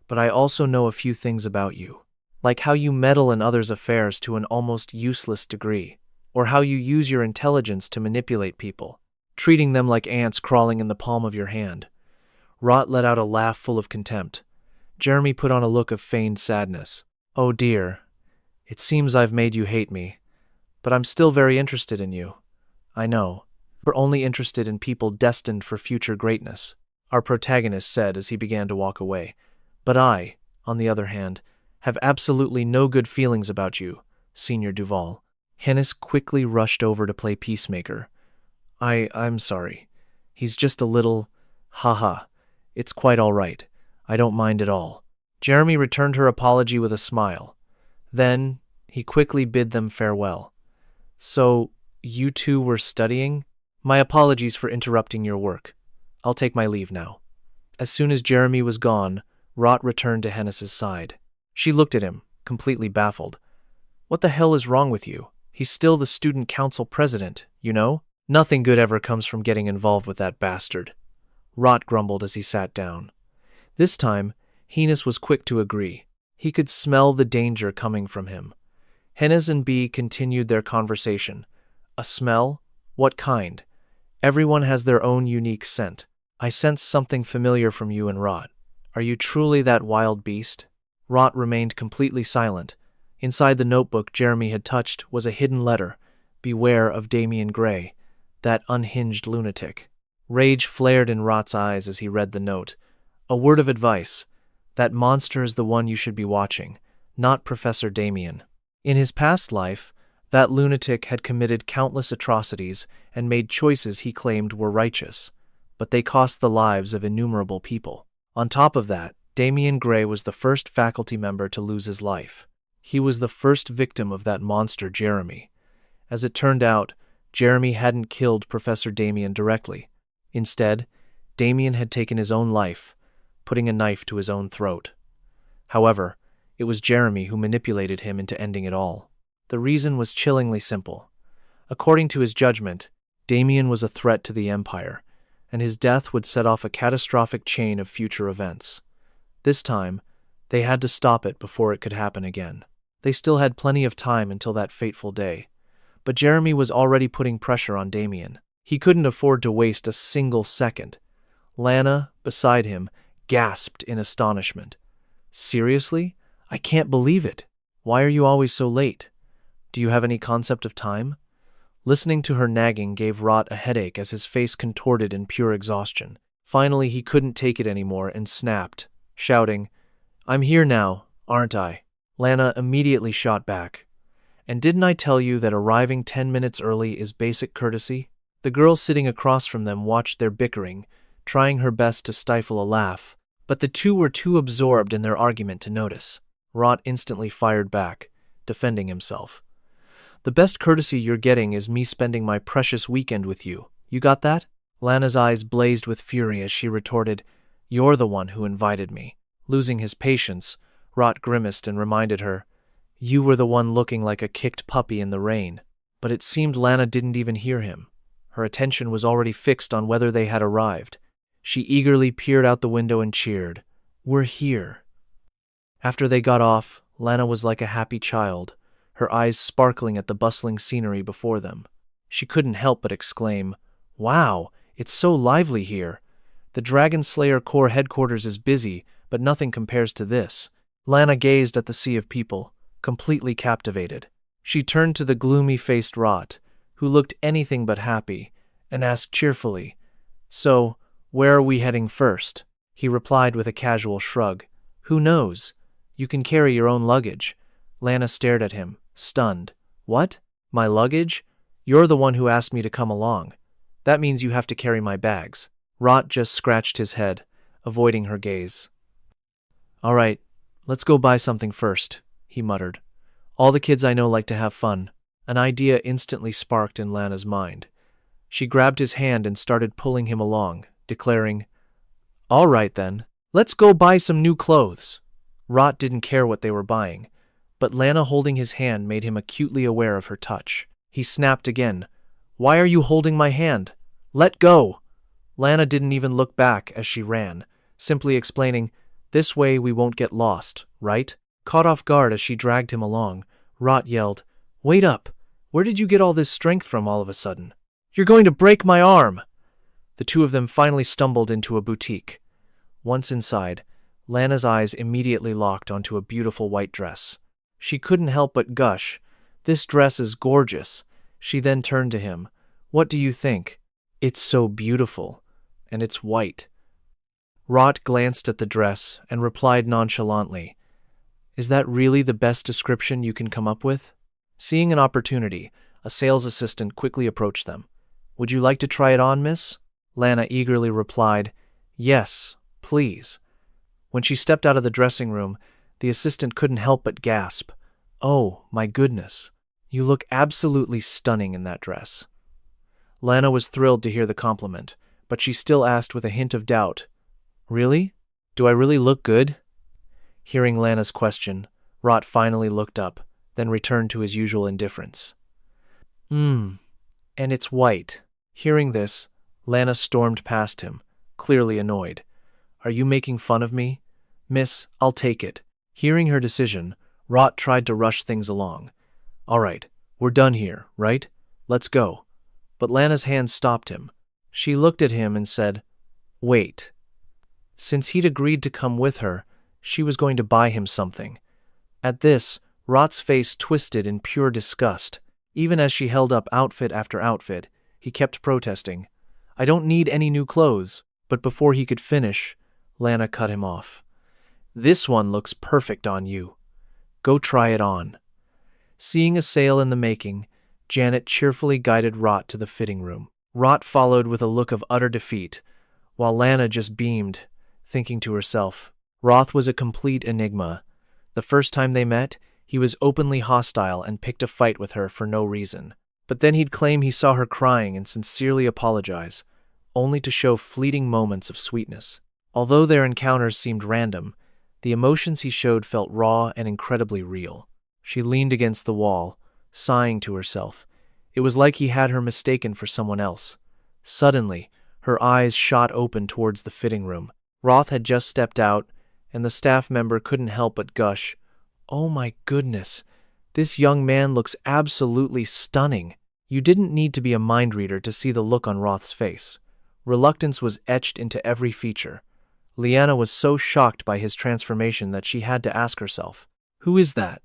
but I also know a few things about you, like how you meddle in others' affairs to an almost useless degree, or how you use your intelligence to manipulate people, treating them like ants crawling in the palm of your hand. Rot let out a laugh full of contempt. Jeremy put on a look of feigned sadness. Oh dear, it seems I've made you hate me, but I'm still very interested in you. I know. We're only interested in people destined for future greatness, our protagonist said as he began to walk away. But I, on the other hand, have absolutely no good feelings about you, Senior Duval. Hennis quickly rushed over to play peacemaker. I'm sorry. He's just a little... Haha. It's quite all right. I don't mind at all. Jeremy returned her apology with a smile. Then, he quickly bid them farewell. So, you two were studying? My apologies for interrupting your work. I'll take my leave now. As soon as Jeremy was gone, Rot returned to Hennis's side. She looked at him, completely baffled. What the hell is wrong with you? He's still the student council president, you know? Nothing good ever comes from getting involved with that bastard. Rot grumbled as he sat down. This time, Hennis was quick to agree. He could smell the danger coming from him. Hennis and B continued their conversation. A smell? What kind? Everyone has their own unique scent. I sense something familiar from you and Rot. Are you truly that wild beast? Rot remained completely silent. Inside the notebook Jeremy had touched was a hidden letter. Beware of Damian Gray, that unhinged lunatic. Rage flared in Rot's eyes as he read the note. A word of advice. That monster is the one you should be watching, not Professor Damian. In his past life, that lunatic had committed countless atrocities and made choices he claimed were righteous. but they cost the lives of innumerable people. On top of that, Damian Gray was the first faculty member to lose his life. He was the first victim of that monster Jeremy. As it turned out, Jeremy hadn't killed Professor Damian directly. Instead, Damian had taken his own life, putting a knife to his own throat. However, it was Jeremy who manipulated him into ending it all. The reason was chillingly simple. According to his judgment, Damian was a threat to the Empire, and his death would set off a catastrophic chain of future events. This time, they had to stop it before it could happen again. They still had plenty of time until that fateful day, but Jeremy was already putting pressure on Damian. He couldn't afford to waste a single second. Lana, beside him, gasped in astonishment. "Seriously? I can't believe it. Why are you always so late? Do you have any concept of time?" Listening to her nagging gave Rot a headache as his face contorted in pure exhaustion. Finally, he couldn't take it anymore and snapped, shouting, "I'm here now, aren't I?" Lana immediately shot back. "And didn't I tell you that arriving 10 minutes early is basic courtesy?" The girl sitting across from them watched their bickering, trying her best to stifle a laugh, but the two were too absorbed in their argument to notice. Rot instantly fired back, defending himself. "The best courtesy you're getting is me spending my precious weekend with you. You got that?" Lana's eyes blazed with fury as she retorted, "You're the one who invited me." Losing his patience, Rot grimaced and reminded her, "You were the one looking like a kicked puppy in the rain." But it seemed Lana didn't even hear him. Her attention was already fixed on whether they had arrived. She eagerly peered out the window and cheered, "We're here." After they got off, Lana was like a happy child, her eyes sparkling at the bustling scenery before them. She couldn't help but exclaim, "Wow, it's so lively here. The Dragon Slayer Corps headquarters is busy, but nothing compares to this." Lana gazed at the sea of people, completely captivated. She turned to the gloomy-faced Rot, who looked anything but happy, and asked cheerfully, "So, where are we heading first?" He replied with a casual shrug, "Who knows? You can carry your own luggage." Lana stared at him, stunned. "What? My luggage? You're the one who asked me to come along. That means you have to carry my bags." Rot just scratched his head, avoiding her gaze. "All right, let's go buy something first," he muttered. "All the kids I know like to have fun." An idea instantly sparked in Lana's mind. She grabbed his hand and started pulling him along, declaring, "All right then, let's go buy some new clothes." Rot didn't care what they were buying, but Lana holding his hand made him acutely aware of her touch. He snapped again, "Why are you holding my hand? Let go!" Lana didn't even look back as she ran, simply explaining, "This way we won't get lost, right?" Caught off guard as she dragged him along, Rot yelled, "Wait up! Where did you get all this strength from all of a sudden? You're going to break my arm!" The two of them finally stumbled into a boutique. Once inside, Lana's eyes immediately locked onto a beautiful white dress. She couldn't help but gush, "This dress is gorgeous." She then turned to him, "What do you think?" "It's so beautiful, and it's white." Rot glanced at the dress and replied nonchalantly, "Is that really the best description you can come up with?" Seeing an opportunity, a sales assistant quickly approached them. "Would you like to try it on, miss?" Lana eagerly replied, "Yes, please." When she stepped out of the dressing room, the assistant couldn't help but gasp, "Oh, my goodness. You look absolutely stunning in that dress." Lana was thrilled to hear the compliment, but she still asked with a hint of doubt, "Really? Do I really look good?" Hearing Lana's question, Rot finally looked up, then returned to his usual indifference. And it's white." Hearing this, Lana stormed past him, clearly annoyed. "Are you making fun of me?" "Miss, I'll take it." Hearing her decision, Rot tried to rush things along. "All right, we're done here, right? Let's go." But Lana's hand stopped him. She looked at him and said, "Wait." Since he'd agreed to come with her, she was going to buy him something. At this, Rot's face twisted in pure disgust. Even as she held up outfit after outfit, he kept protesting, "I don't need any new clothes." But before he could finish, Lana cut him off. "This one looks perfect on you. Go try it on." Seeing a sale in the making, Janet cheerfully guided Rot to the fitting room. Rot followed with a look of utter defeat, while Lana just beamed, thinking to herself. Roth was a complete enigma. The first time they met, he was openly hostile and picked a fight with her for no reason. But then he'd claim he saw her crying and sincerely apologize, only to show fleeting moments of sweetness. Although their encounters seemed random, the emotions he showed felt raw and incredibly real. She leaned against the wall, sighing to herself. It was like he had her mistaken for someone else. Suddenly, her eyes shot open towards the fitting room. Roth had just stepped out, and the staff member couldn't help but gush, "Oh my goodness, this young man looks absolutely stunning." You didn't need to be a mind reader to see the look on Roth's face. Reluctance was etched into every feature. Liana was so shocked by his transformation that she had to ask herself, "Who is that?"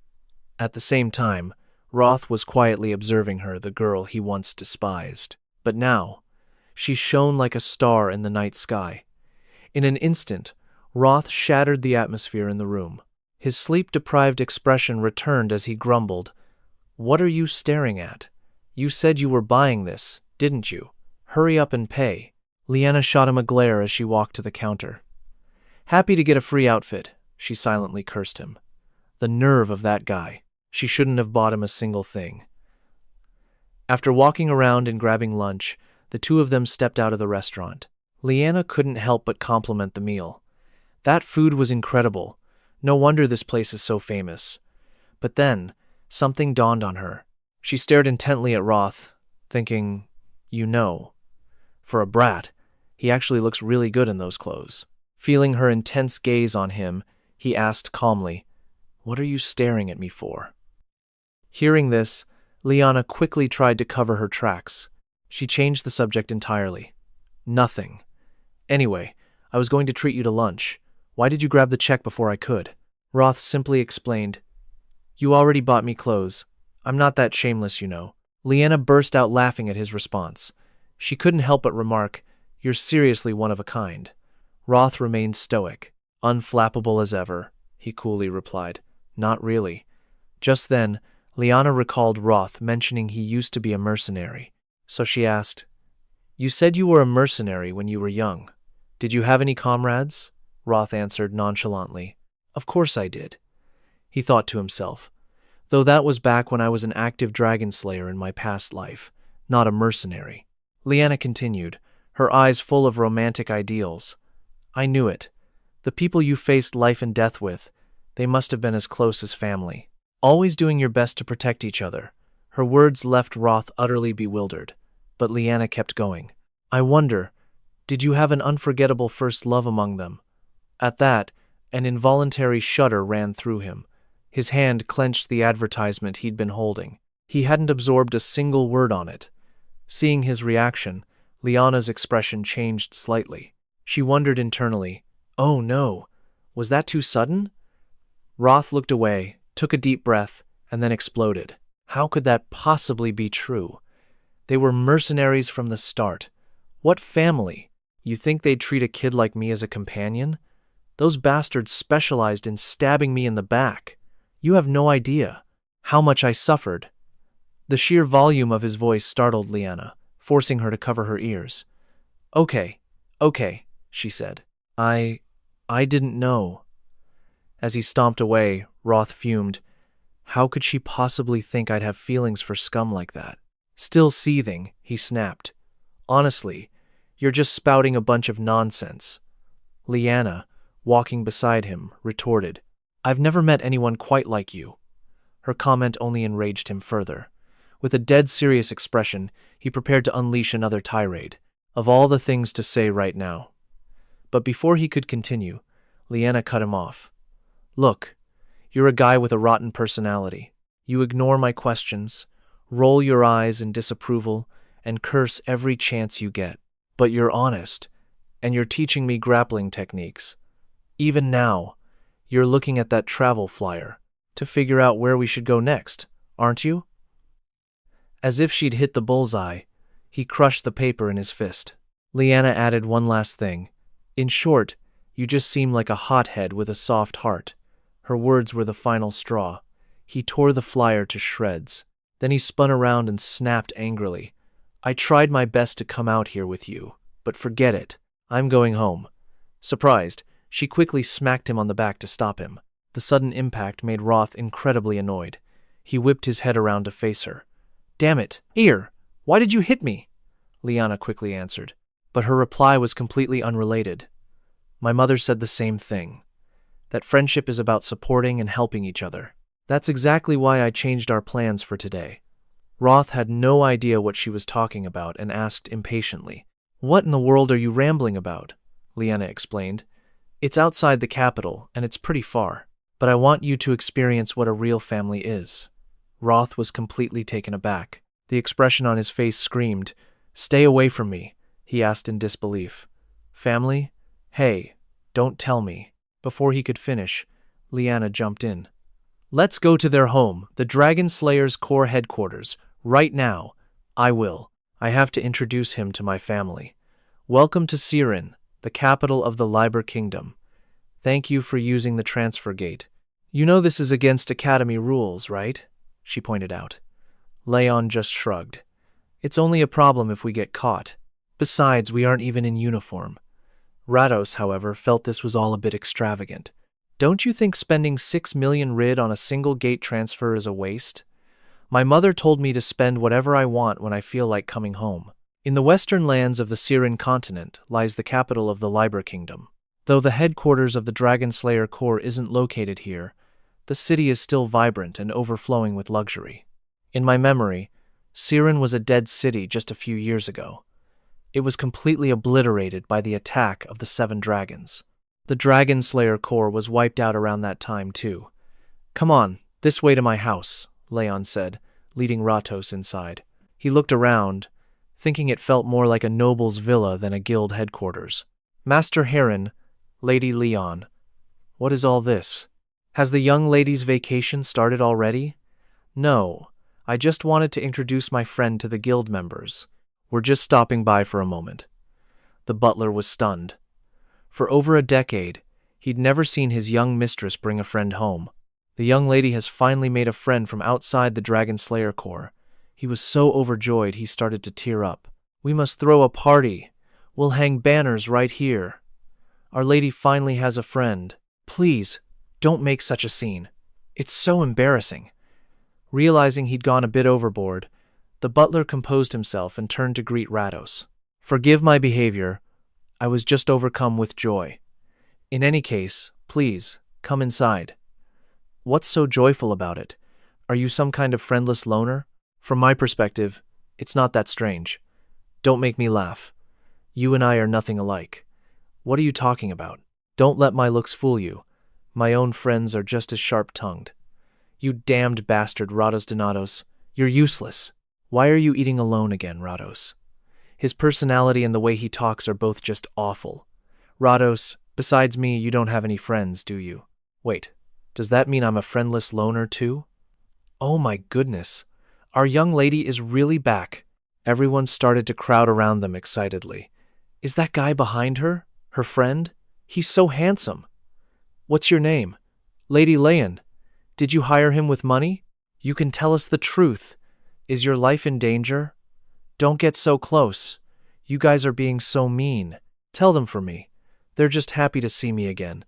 At the same time, Roth was quietly observing her, the girl he once despised. But now, she shone like a star in the night sky. In an instant, Roth shattered the atmosphere in the room. His sleep-deprived expression returned as he grumbled, "What are you staring at? You said you were buying this, didn't you? Hurry up and pay." Liana shot him a glare as she walked to the counter. "Happy to get a free outfit," she silently cursed him. The nerve of that guy. She shouldn't have bought him a single thing. After walking around and grabbing lunch, the two of them stepped out of the restaurant. Liana couldn't help but compliment the meal. That food was incredible. No wonder this place is so famous. But then, something dawned on her. She stared intently at Roth, thinking, for a brat, he actually looks really good in those clothes. Feeling her intense gaze on him, he asked calmly, "What are you staring at me for?" Hearing this, Liana quickly tried to cover her tracks. She changed the subject entirely. "Nothing. Anyway, I was going to treat you to lunch. Why did you grab the check before I could?" Roth simply explained, "You already bought me clothes. I'm not that shameless, you know." Liana burst out laughing at his response. She couldn't help but remark, "You're seriously one of a kind." Roth remained stoic. "Unflappable as ever," he coolly replied. "Not really." Just then, Liana recalled Roth mentioning he used to be a mercenary. So she asked, "You said you were a mercenary when you were young. Did you have any comrades?" Roth answered nonchalantly, "Of course I did." He thought to himself, "Though that was back when I was an active dragon slayer in my past life, not a mercenary." Liana continued, her eyes full of romantic ideals. "I knew it. The people you faced life and death with, they must have been as close as family. Always doing your best to protect each other." Her words left Roth utterly bewildered, but Liana kept going. "I wonder, did you have an unforgettable first love among them?" At that, an involuntary shudder ran through him. His hand clenched the advertisement he'd been holding. He hadn't absorbed a single word on it. Seeing his reaction, Liana's expression changed slightly. She wondered internally, "Oh no, was that too sudden?" Roth looked away, took a deep breath, and then exploded. How could that possibly be true? They were mercenaries from the start. What family? You think they'd treat a kid like me as a companion? Those bastards specialized in stabbing me in the back. You have no idea how much I suffered. The sheer volume of his voice startled Liana, forcing her to cover her ears. Okay, she said. I didn't know." As he stomped away, Roth fumed. How could she possibly think I'd have feelings for scum like that? Still seething, he snapped, "Honestly, you're just spouting a bunch of nonsense." Liana, walking beside him, retorted, "I've never met anyone quite like you." Her comment only enraged him further. With a dead serious expression, he prepared to unleash another tirade. Of all the things to say right now. But before he could continue, Liana cut him off. "Look, you're a guy with a rotten personality. You ignore my questions, roll your eyes in disapproval, and curse every chance you get. But you're honest, and you're teaching me grappling techniques. Even now, you're looking at that travel flyer to figure out where we should go next, aren't you?" As if she'd hit the bullseye, he crushed the paper in his fist. Liana added one last thing. "In short, you just seem like a hothead with a soft heart." Her words were the final straw. He tore the flyer to shreds. Then he spun around and snapped angrily, "I tried my best to come out here with you, but forget it. I'm going home. Surprised, she quickly smacked him on the back to stop him. The sudden impact made Roth incredibly annoyed. He whipped his head around to face her. Damn it, Ear! Why did you hit me? Liana quickly answered. But her reply was completely unrelated. My mother said the same thing. That friendship is about supporting and helping each other. That's exactly why I changed our plans for today. Roth had no idea what she was talking about and asked impatiently. What in the world are you rambling about? Liana explained. It's outside the capital, and it's pretty far. But I want you to experience what a real family is. Roth was completely taken aback. The expression on his face screamed, Stay away from me, he asked in disbelief. Family? Hey, don't tell me. Before he could finish, Liana jumped in. Let's go to their home, the Dragon Slayer's core headquarters, right now. I will. I have to introduce him to my family. Welcome to Siren, the capital of the Liber Kingdom. Thank you for using the transfer gate. You know this is against Academy rules, right? She pointed out. Leon just shrugged. It's only a problem if we get caught. Besides, we aren't even in uniform. Rados, however, felt this was all a bit extravagant. Don't you think spending 6 million RID on a single gate transfer is a waste? My mother told me to spend whatever I want when I feel like coming home. In the western lands of the Siren continent lies the capital of the Liber Kingdom. Though the headquarters of the Dragon Slayer Corps isn't located here, the city is still vibrant and overflowing with luxury. In my memory, Siren was a dead city just a few years ago. It was completely obliterated by the attack of the 7 dragons. The Dragon Slayer Corps was wiped out around that time too. Come on, this way to my house, Leon said, leading Ratos inside. He looked around, thinking it felt more like a noble's villa than a guild headquarters. Master Heron, Lady Leon, what is all this? Has the young lady's vacation started already? No, I just wanted to introduce my friend to the guild members. We're just stopping by for a moment. The butler was stunned. For over a decade, he'd never seen his young mistress bring a friend home. The young lady has finally made a friend from outside the Dragon Slayer Corps. He was so overjoyed he started to tear up. We must throw a party. We'll hang banners right here. Our lady finally has a friend. Please, don't make such a scene. It's so embarrassing. Realizing he'd gone a bit overboard, the butler composed himself and turned to greet Rados. Forgive my behavior. I was just overcome with joy. In any case, please, come inside. What's so joyful about it? Are you some kind of friendless loner? From my perspective, it's not that strange. Don't make me laugh. You and I are nothing alike. What are you talking about? Don't let my looks fool you. My own friends are just as sharp-tongued. You damned bastard, Rados Donatos. You're useless. Why are you eating alone again, Rados? His personality and the way he talks are both just awful. Rados, besides me, you don't have any friends, do you? Wait, does that mean I'm a friendless loner too? Oh my goodness. Our young lady is really back. Everyone started to crowd around them excitedly. Is that guy behind her? Her friend? He's so handsome. What's your name? Lady Leon. Did you hire him with money? You can tell us the truth. Is your life in danger? Don't get so close. You guys are being so mean. Tell them for me. They're just happy to see me again.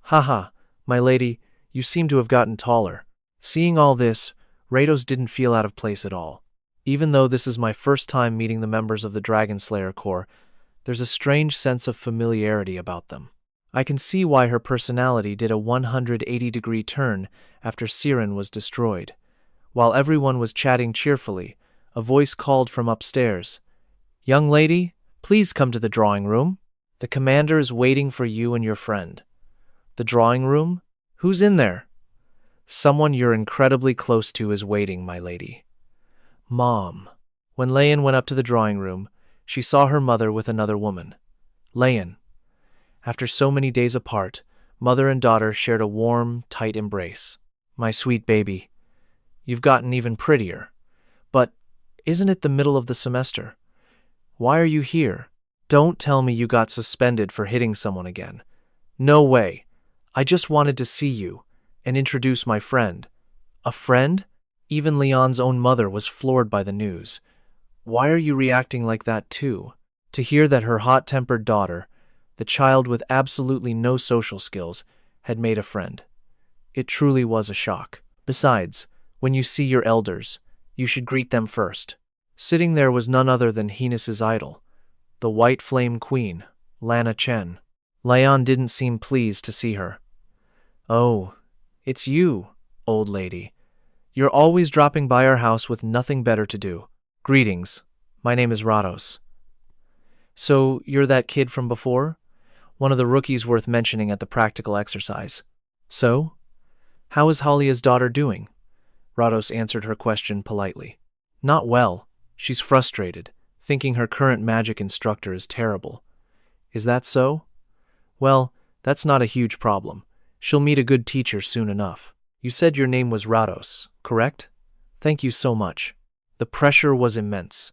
Haha, my lady, you seem to have gotten taller. Seeing all this, Rados didn't feel out of place at all. Even though this is my first time meeting the members of the Dragon Slayer Corps, there's a strange sense of familiarity about them. I can see why her personality did a 180-degree turn after Siren was destroyed. While everyone was chatting cheerfully, a voice called from upstairs. Young lady, please come to the drawing room. The commander is waiting for you and your friend. The drawing room? Who's in there? Someone you're incredibly close to is waiting, my lady. Mom. When Leon went up to the drawing room, she saw her mother with another woman. Leon. After so many days apart, mother and daughter shared a warm, tight embrace. My sweet baby. You've gotten even prettier. But isn't it the middle of the semester? Why are you here? Don't tell me you got suspended for hitting someone again. No way. I just wanted to see you and introduce my friend. A friend? Even Leon's own mother was floored by the news. Why are you reacting like that too? To hear that her hot-tempered daughter, The child with absolutely no social skills had made a friend. It truly was a shock. Besides, when you see your elders, you should greet them first. Sitting there was none other than Heinus's idol, the White Flame Queen, Lana Chen. Leon didn't seem pleased to see her. "Oh, it's you, old lady. You're always dropping by our house with nothing better to do. Greetings. My name is Rados." "So, you're that kid from before?" One of the rookies worth mentioning at the practical exercise. "So? How is Halia's daughter doing?" Rados answered her question politely. "Not well. She's frustrated, thinking her current magic instructor is terrible." "Is that so? Well, that's not a huge problem. She'll meet a good teacher soon enough. You said your name was Rados, correct? Thank you so much." The pressure was immense.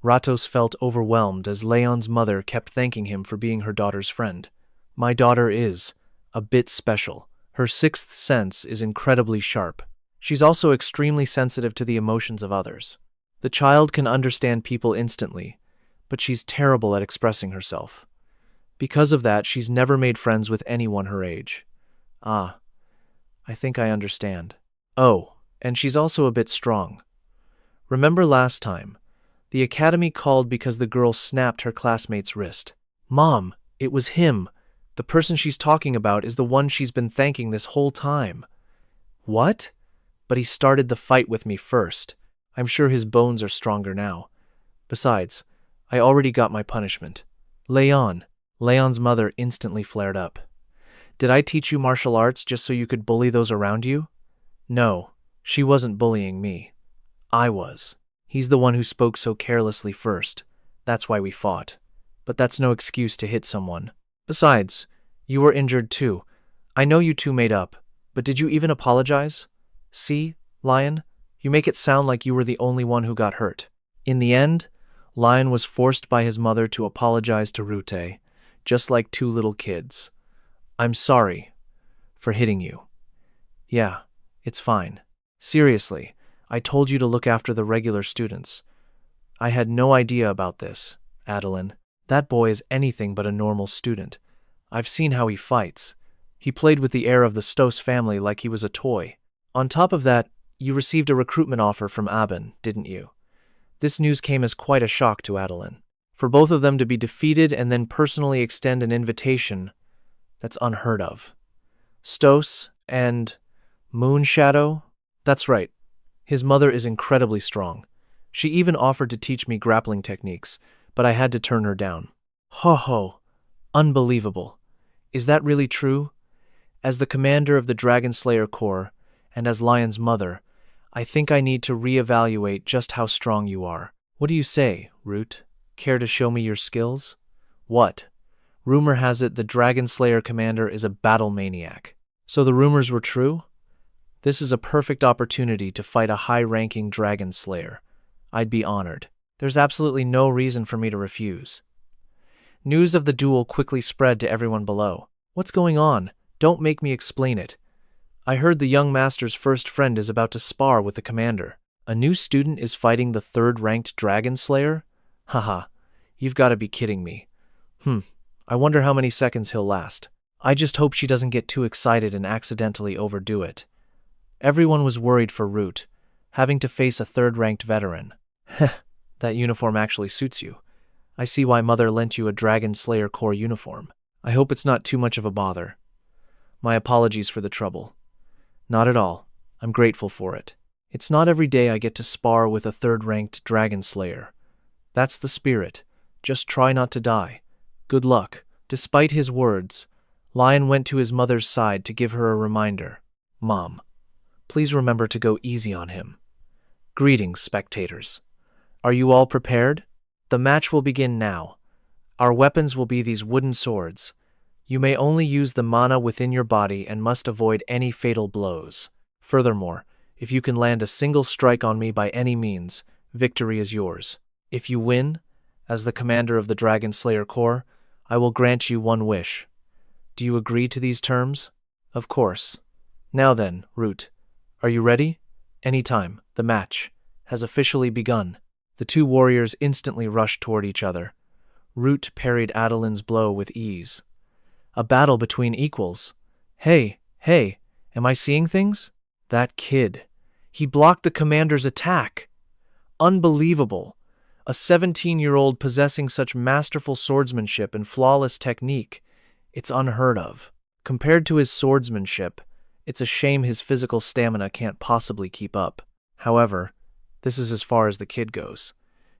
Ratos felt overwhelmed as Leon's mother kept thanking him for being her daughter's friend. "My daughter is a bit special. Her sixth sense is incredibly sharp. She's also extremely sensitive to the emotions of others. The child can understand people instantly, but she's terrible at expressing herself. Because of that, she's never made friends with anyone her age." "Ah, I think I understand." "Oh, and she's also a bit strong. Remember last time? The academy called because the girl snapped her classmate's wrist." "Mom, it was him. The person she's talking about is the one she's been thanking this whole time." "What?" "But he started the fight with me first. I'm sure his bones are stronger now. Besides, I already got my punishment." Leon's mother instantly flared up. "Did I teach you martial arts just so you could bully those around you?" "No, she wasn't bullying me. I was. He's the one who spoke so carelessly first. That's why we fought. But that's no excuse to hit someone. Besides, you were injured too. I know you two made up, but did you even apologize? See, Lion, you make it sound like you were the only one who got hurt." In the end, Lion was forced by his mother to apologize to Ruth, just like two little kids. "I'm sorry for hitting you." "Yeah, it's fine. Seriously, I told you to look after the regular students. I had no idea about this, Adeline. That boy is anything but a normal student. I've seen how he fights. He played with the heir of the Stos family like he was a toy. On top of that, you received a recruitment offer from Aben, didn't you?" This news came as quite a shock to Adeline. For both of them to be defeated and then personally extend an invitation, that's unheard of. Stos and Moonshadow? That's right. His mother is incredibly strong. She even offered to teach me grappling techniques, but I had to turn her down. Ho ho! Unbelievable. Is that really true? As the commander of the Dragon Slayer Corps, and as Lion's mother, I think I need to reevaluate just how strong you are. What do you say, Ruth? Care to show me your skills? What? Rumor has it the Dragon Slayer commander is a battle maniac. So the rumors were true? This is a perfect opportunity to fight a high-ranking Dragon Slayer. I'd be honored. There's absolutely no reason for me to refuse. News of the duel quickly spread to everyone below. What's going on? Don't make me explain it. I heard the young master's first friend is about to spar with the commander. A new student is fighting the third-ranked Dragon Slayer? Haha, you've got to be kidding me. I wonder how many seconds he'll last. I just hope she doesn't get too excited and accidentally overdo it. Everyone was worried for Ruth, having to face a third-ranked veteran. Heh, that uniform actually suits you. I see why Mother lent you a Dragon Slayer Corps uniform. I hope it's not too much of a bother. My apologies for the trouble. Not at all. I'm grateful for it. It's not every day I get to spar with a third-ranked Dragon Slayer. That's the spirit. Just try not to die. Good luck. Despite his words, Lion went to his mother's side to give her a reminder. Mom, please remember to go easy on him. Greetings, spectators. Are you all prepared? The match will begin now. Our weapons will be these wooden swords. You may only use the mana within your body and must avoid any fatal blows. Furthermore, if you can land a single strike on me by any means, victory is yours. If you win, as the commander of the Dragon Slayer Corps, I will grant you one wish. Do you agree to these terms? Of course. Now then, Ruth, are you ready? Anytime. The match has officially begun. The two warriors instantly rushed toward each other. Root parried Adeline's blow with ease. A battle between equals. Hey, am I seeing things? That kid. He blocked the commander's attack. Unbelievable. A 17-year-old possessing such masterful swordsmanship and flawless technique. It's unheard of. Compared to his swordsmanship, it's a shame his physical stamina can't possibly keep up. However, this is as far as the kid goes.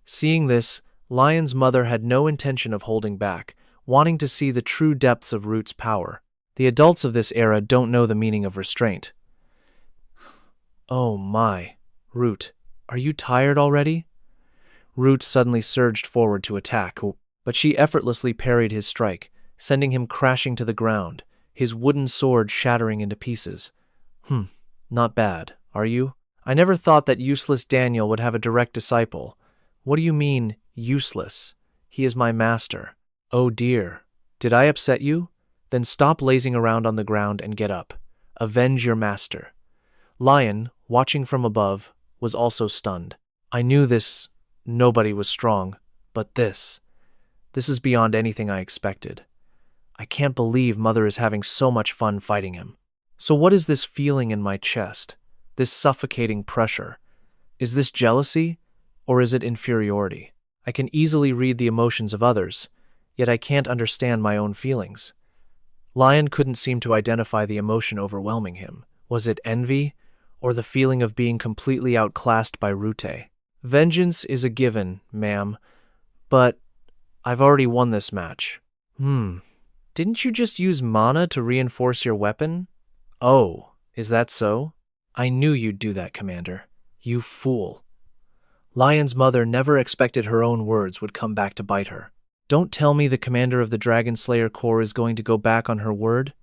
Seeing this, Lion's mother had no intention of holding back, wanting to see the true depths of Root's power. The adults of this era don't know the meaning of restraint. Oh my, Root, are you tired already? Root suddenly surged forward to attack, but she effortlessly parried his strike, sending him crashing to the ground, his wooden sword shattering into pieces. Not bad, are you? I never thought that useless Daniel would have a direct disciple. What do you mean, useless? He is my master. Oh dear, did I upset you? Then stop lazing around on the ground and get up. Avenge your master. Lion, watching from above, was also stunned. I knew this. Nobody was strong, but this is beyond anything I expected. I can't believe Mother is having so much fun fighting him. So what is this feeling in my chest? This suffocating pressure? Is this jealousy, or is it inferiority? I can easily read the emotions of others, yet I can't understand my own feelings. Lion couldn't seem to identify the emotion overwhelming him. Was it envy, or the feeling of being completely outclassed by Rute? Vengeance is a given, ma'am, but I've already won this match. Didn't you just use mana to reinforce your weapon? Oh, is that so? I knew you'd do that, Commander. You fool. Lion's mother never expected her own words would come back to bite her. Don't tell me the commander of the Dragon Slayer Corps is going to go back on her word?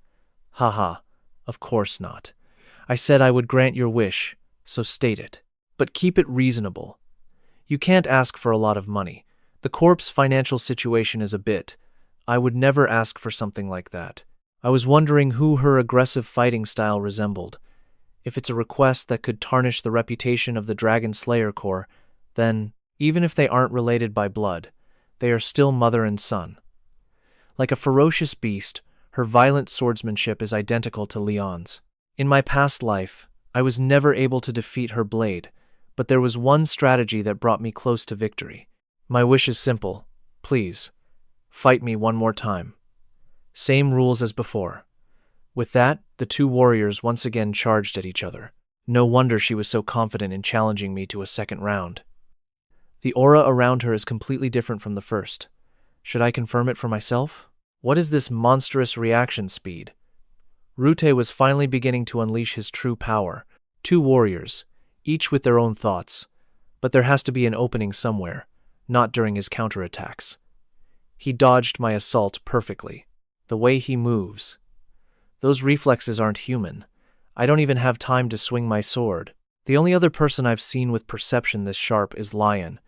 Haha, of course not. I said I would grant your wish, so state it. But keep it reasonable. You can't ask for a lot of money. The Corps' financial situation is a bit. I would never ask for something like that. I was wondering who her aggressive fighting style resembled. If it's a request that could tarnish the reputation of the Dragon Slayer Corps, then, even if they aren't related by blood, they are still mother and son. Like a ferocious beast, her violent swordsmanship is identical to Leon's. In my past life, I was never able to defeat her blade, but there was one strategy that brought me close to victory. My wish is simple. Please, fight me one more time. Same rules as before. With that, the two warriors once again charged at each other. No wonder she was so confident in challenging me to a second round. The aura around her is completely different from the first. Should I confirm it for myself? What is this monstrous reaction speed? Rute was finally beginning to unleash his true power. Two warriors, each with their own thoughts. But there has to be an opening somewhere, not during his counterattacks. He dodged my assault perfectly. The way he moves. Those reflexes aren't human. I don't even have time to swing my sword. The only other person I've seen with perception this sharp is Lion.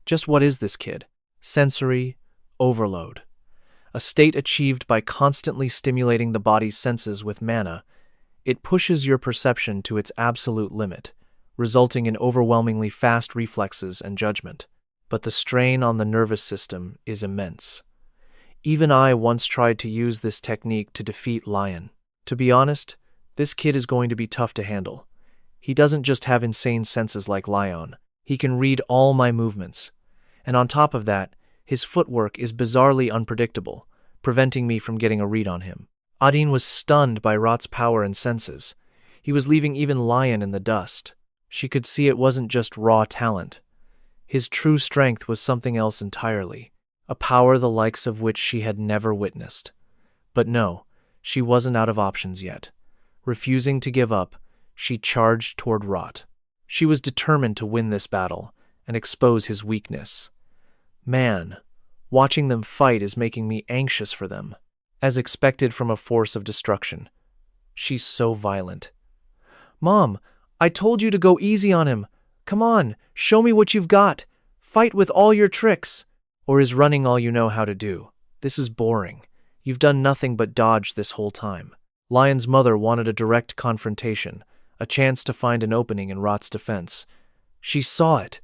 Just what is this kid? Sensory overload. A state achieved by constantly stimulating the body's senses with mana. It pushes your perception to its absolute limit, resulting in overwhelmingly fast reflexes and judgment. But the strain on the nervous system is immense. Even I once tried to use this technique to defeat Lion. To be honest, this kid is going to be tough to handle. He doesn't just have insane senses like Lion. He can read all my movements. And on top of that, his footwork is bizarrely unpredictable, preventing me from getting a read on him. Adin was stunned by Rot's power and senses. He was leaving even Lion in the dust. She could see it wasn't just raw talent. His true strength was something else entirely, a power the likes of which she had never witnessed. But no, she wasn't out of options yet. Refusing to give up, she charged toward Rot. She was determined to win this battle and expose his weakness. Man, watching them fight is making me anxious for them, as expected from a force of destruction. She's so violent. Mom, I told you to go easy on him. Come on, show me what you've got. Fight with all your tricks. Or is running all you know how to do? This is boring. You've done nothing but dodge this whole time. Lion's mother wanted a direct confrontation, a chance to find an opening in Rot's defense. She saw it.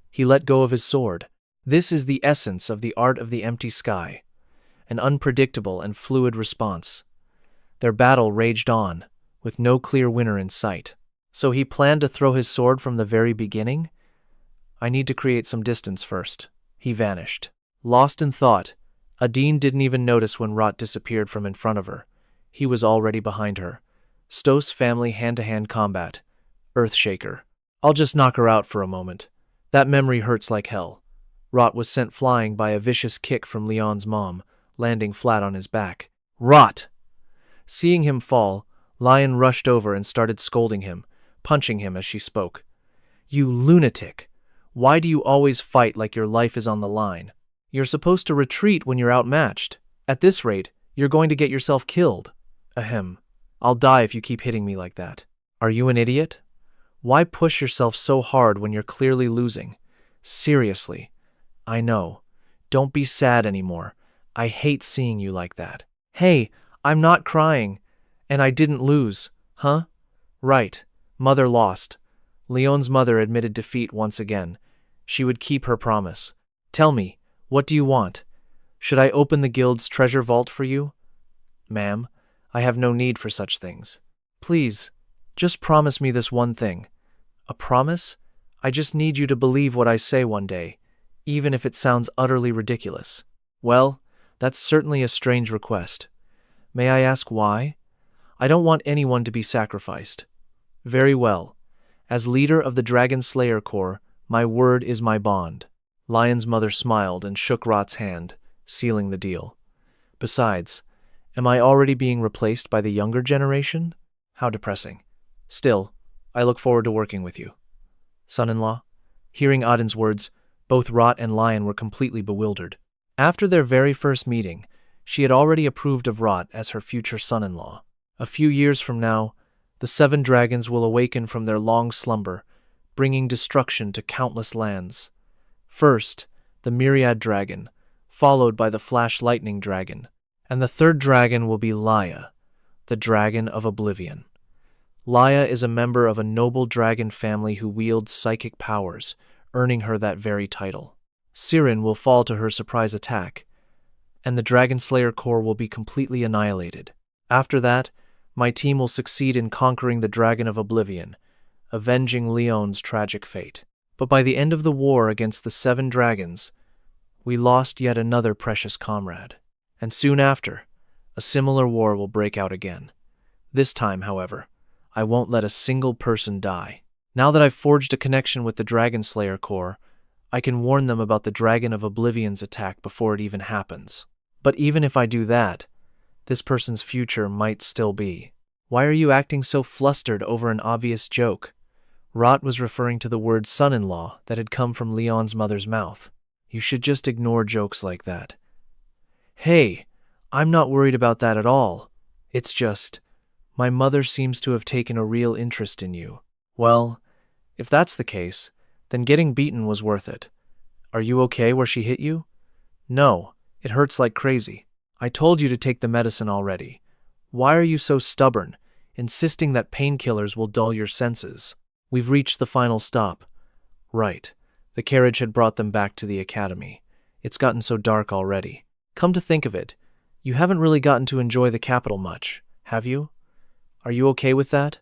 He let go of his sword. This is the essence of the art of the empty sky, an unpredictable and fluid response. Their battle raged on, with no clear winner in sight. So he planned to throw his sword from the very beginning? I need to create some distance first. He vanished. Lost in thought, Adine didn't even notice when Rot disappeared from in front of her. He was already behind her. Stos family hand-to-hand combat. Earthshaker. I'll just knock her out for a moment. That memory hurts like hell. Rot was sent flying by a vicious kick from Leon's mom, landing flat on his back. Rot! Seeing him fall, Lion rushed over and started scolding him, punching him as she spoke. You lunatic! Why do you always fight like your life is on the line? You're supposed to retreat when you're outmatched. At this rate, you're going to get yourself killed. Ahem. I'll die if you keep hitting me like that. Are you an idiot? Why push yourself so hard when you're clearly losing? Seriously. I know. Don't be sad anymore. I hate seeing you like that. Hey, I'm not crying. And I didn't lose, huh? Right. Mother lost. Leon's mother admitted defeat once again. She would keep her promise. Tell me, what do you want? Should I open the guild's treasure vault for you? Ma'am, I have no need for such things. Please, just promise me this one thing. A promise? I just need you to believe what I say one day, even if it sounds utterly ridiculous. Well, that's certainly a strange request. May I ask why? I don't want anyone to be sacrificed. Very well. As leader of the Dragon Slayer Corps, my word is my bond. Lion's mother smiled and shook Rot's hand, sealing the deal. Besides, am I already being replaced by the younger generation? How depressing. Still, I look forward to working with you. Son-in-law? Hearing Odin's words, both Rot and Lion were completely bewildered. After their very first meeting, she had already approved of Rot as her future son-in-law. A few years from now, the 7 dragons will awaken from their long slumber, bringing destruction to countless lands. First, the Myriad dragon, followed by the Flash Lightning dragon, and the 3rd dragon will be Laya, the dragon of oblivion. Laya is a member of a noble dragon family who wields psychic powers, earning her that very title. Siren will fall to her surprise attack, and the Dragon Slayer Corps will be completely annihilated. After that, my team will succeed in conquering the Dragon of Oblivion, avenging Leon's tragic fate. But by the end of the war against the 7 dragons, we lost yet another precious comrade. And soon after, a similar war will break out again. This time, however, I won't let a single person die. Now that I've forged a connection with the Dragon Slayer Corps, I can warn them about the Dragon of Oblivion's attack before it even happens. But even if I do that, this person's future might still be. Why are you acting so flustered over an obvious joke? Rot was referring to the word son-in-law that had come from Leon's mother's mouth. You should just ignore jokes like that. Hey, I'm not worried about that at all. It's just, my mother seems to have taken a real interest in you. Well, if that's the case, then getting beaten was worth it. Are you okay where she hit you? No, it hurts like crazy. I told you to take the medicine already. Why are you so stubborn, insisting that painkillers will dull your senses? We've reached the final stop. Right. The carriage had brought them back to the academy. It's gotten so dark already. Come to think of it, you haven't really gotten to enjoy the capital much, have you? Are you okay with that?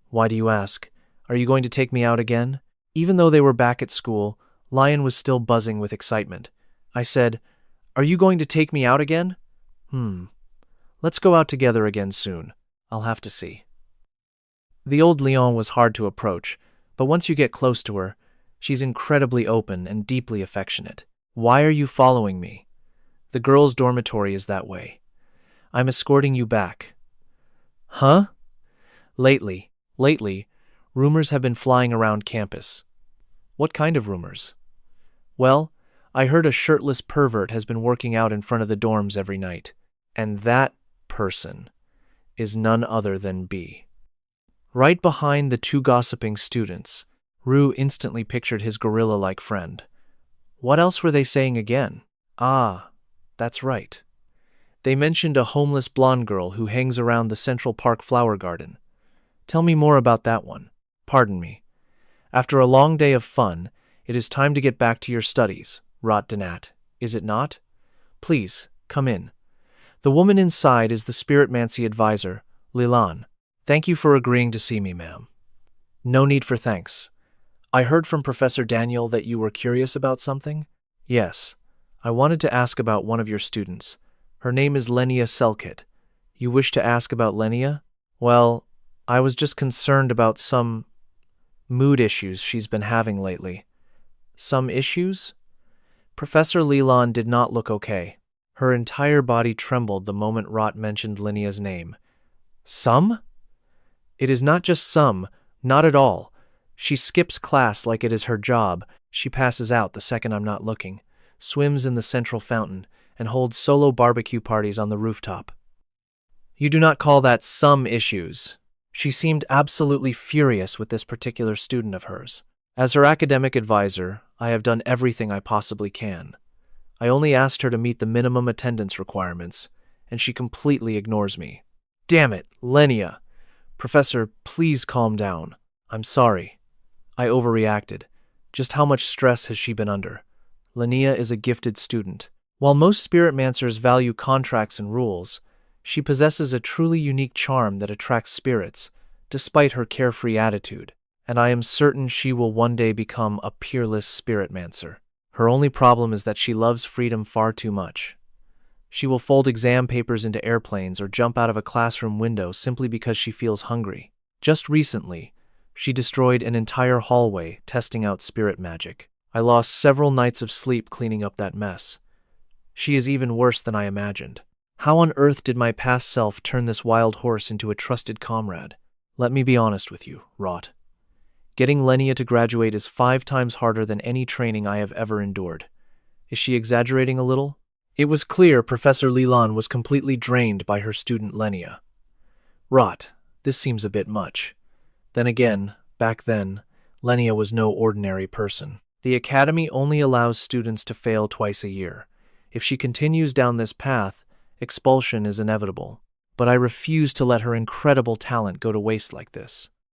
Why do you ask? Are you going to take me out again? Even though they were back at school, Lion was still buzzing with excitement. I said, Are you going to take me out again? Let's go out together again soon. I'll have to see. The old Leon was hard to approach, but once you get close to her, she's incredibly open and deeply affectionate. Why are you following me? The girls' dormitory is that way. I'm escorting you back. Huh? Lately, rumors have been flying around campus. What kind of rumors? Well, I heard a shirtless pervert has been working out in front of the dorms every night. And that person is none other than B. Right behind the 2 gossiping students, Rue instantly pictured his gorilla-like friend. What else were they saying again? Ah, that's right. They mentioned a homeless blonde girl who hangs around the Central Park flower garden. Tell me more about that one. Pardon me. After a long day of fun, it is time to get back to your studies. Rot Danat. Is it not? Please, come in. The woman inside is the spiritmancy advisor, Lilan. Thank you for agreeing to see me, ma'am. No need for thanks. I heard from Professor Daniel that you were curious about something? Yes. I wanted to ask about one of your students. Her name is Lenia Selkit. You wish to ask about Lenia? Well, I was just concerned about some mood issues she's been having lately. Some issues? Professor Leland did not look okay. Her entire body trembled the moment Rot mentioned Lenia's name. Some? It is not just some, not at all. She skips class like it is her job. She passes out the second I'm not looking, swims in the central fountain, and holds solo barbecue parties on the rooftop. You do not call that some issues. She seemed absolutely furious with this particular student of hers. As her academic advisor, I have done everything I possibly can. I only asked her to meet the minimum attendance requirements, and she completely ignores me. Damn it, Lenia! Professor, please calm down. I'm sorry. I overreacted. Just how much stress has she been under? Lenia is a gifted student. While most spiritmancers value contracts and rules, she possesses a truly unique charm that attracts spirits, despite her carefree attitude, and I am certain she will one day become a peerless spiritmancer. Her only problem is that she loves freedom far too much. She will fold exam papers into airplanes or jump out of a classroom window simply because she feels hungry. Just recently, she destroyed an entire hallway testing out spirit magic. I lost several nights of sleep cleaning up that mess. She is even worse than I imagined. How on earth did my past self turn this wild horse into a trusted comrade? Let me be honest with you, Rot. Getting Lenia to graduate is 5 times harder than any training I have ever endured. Is she exaggerating a little? It was clear Professor Leland was completely drained by her student Lenia. Rot, this seems a bit much. Then again, back then, Lenia was no ordinary person. The academy only allows students to fail twice a year. If she continues down this path, expulsion is inevitable. But I refuse to let her incredible talent go to waste like this.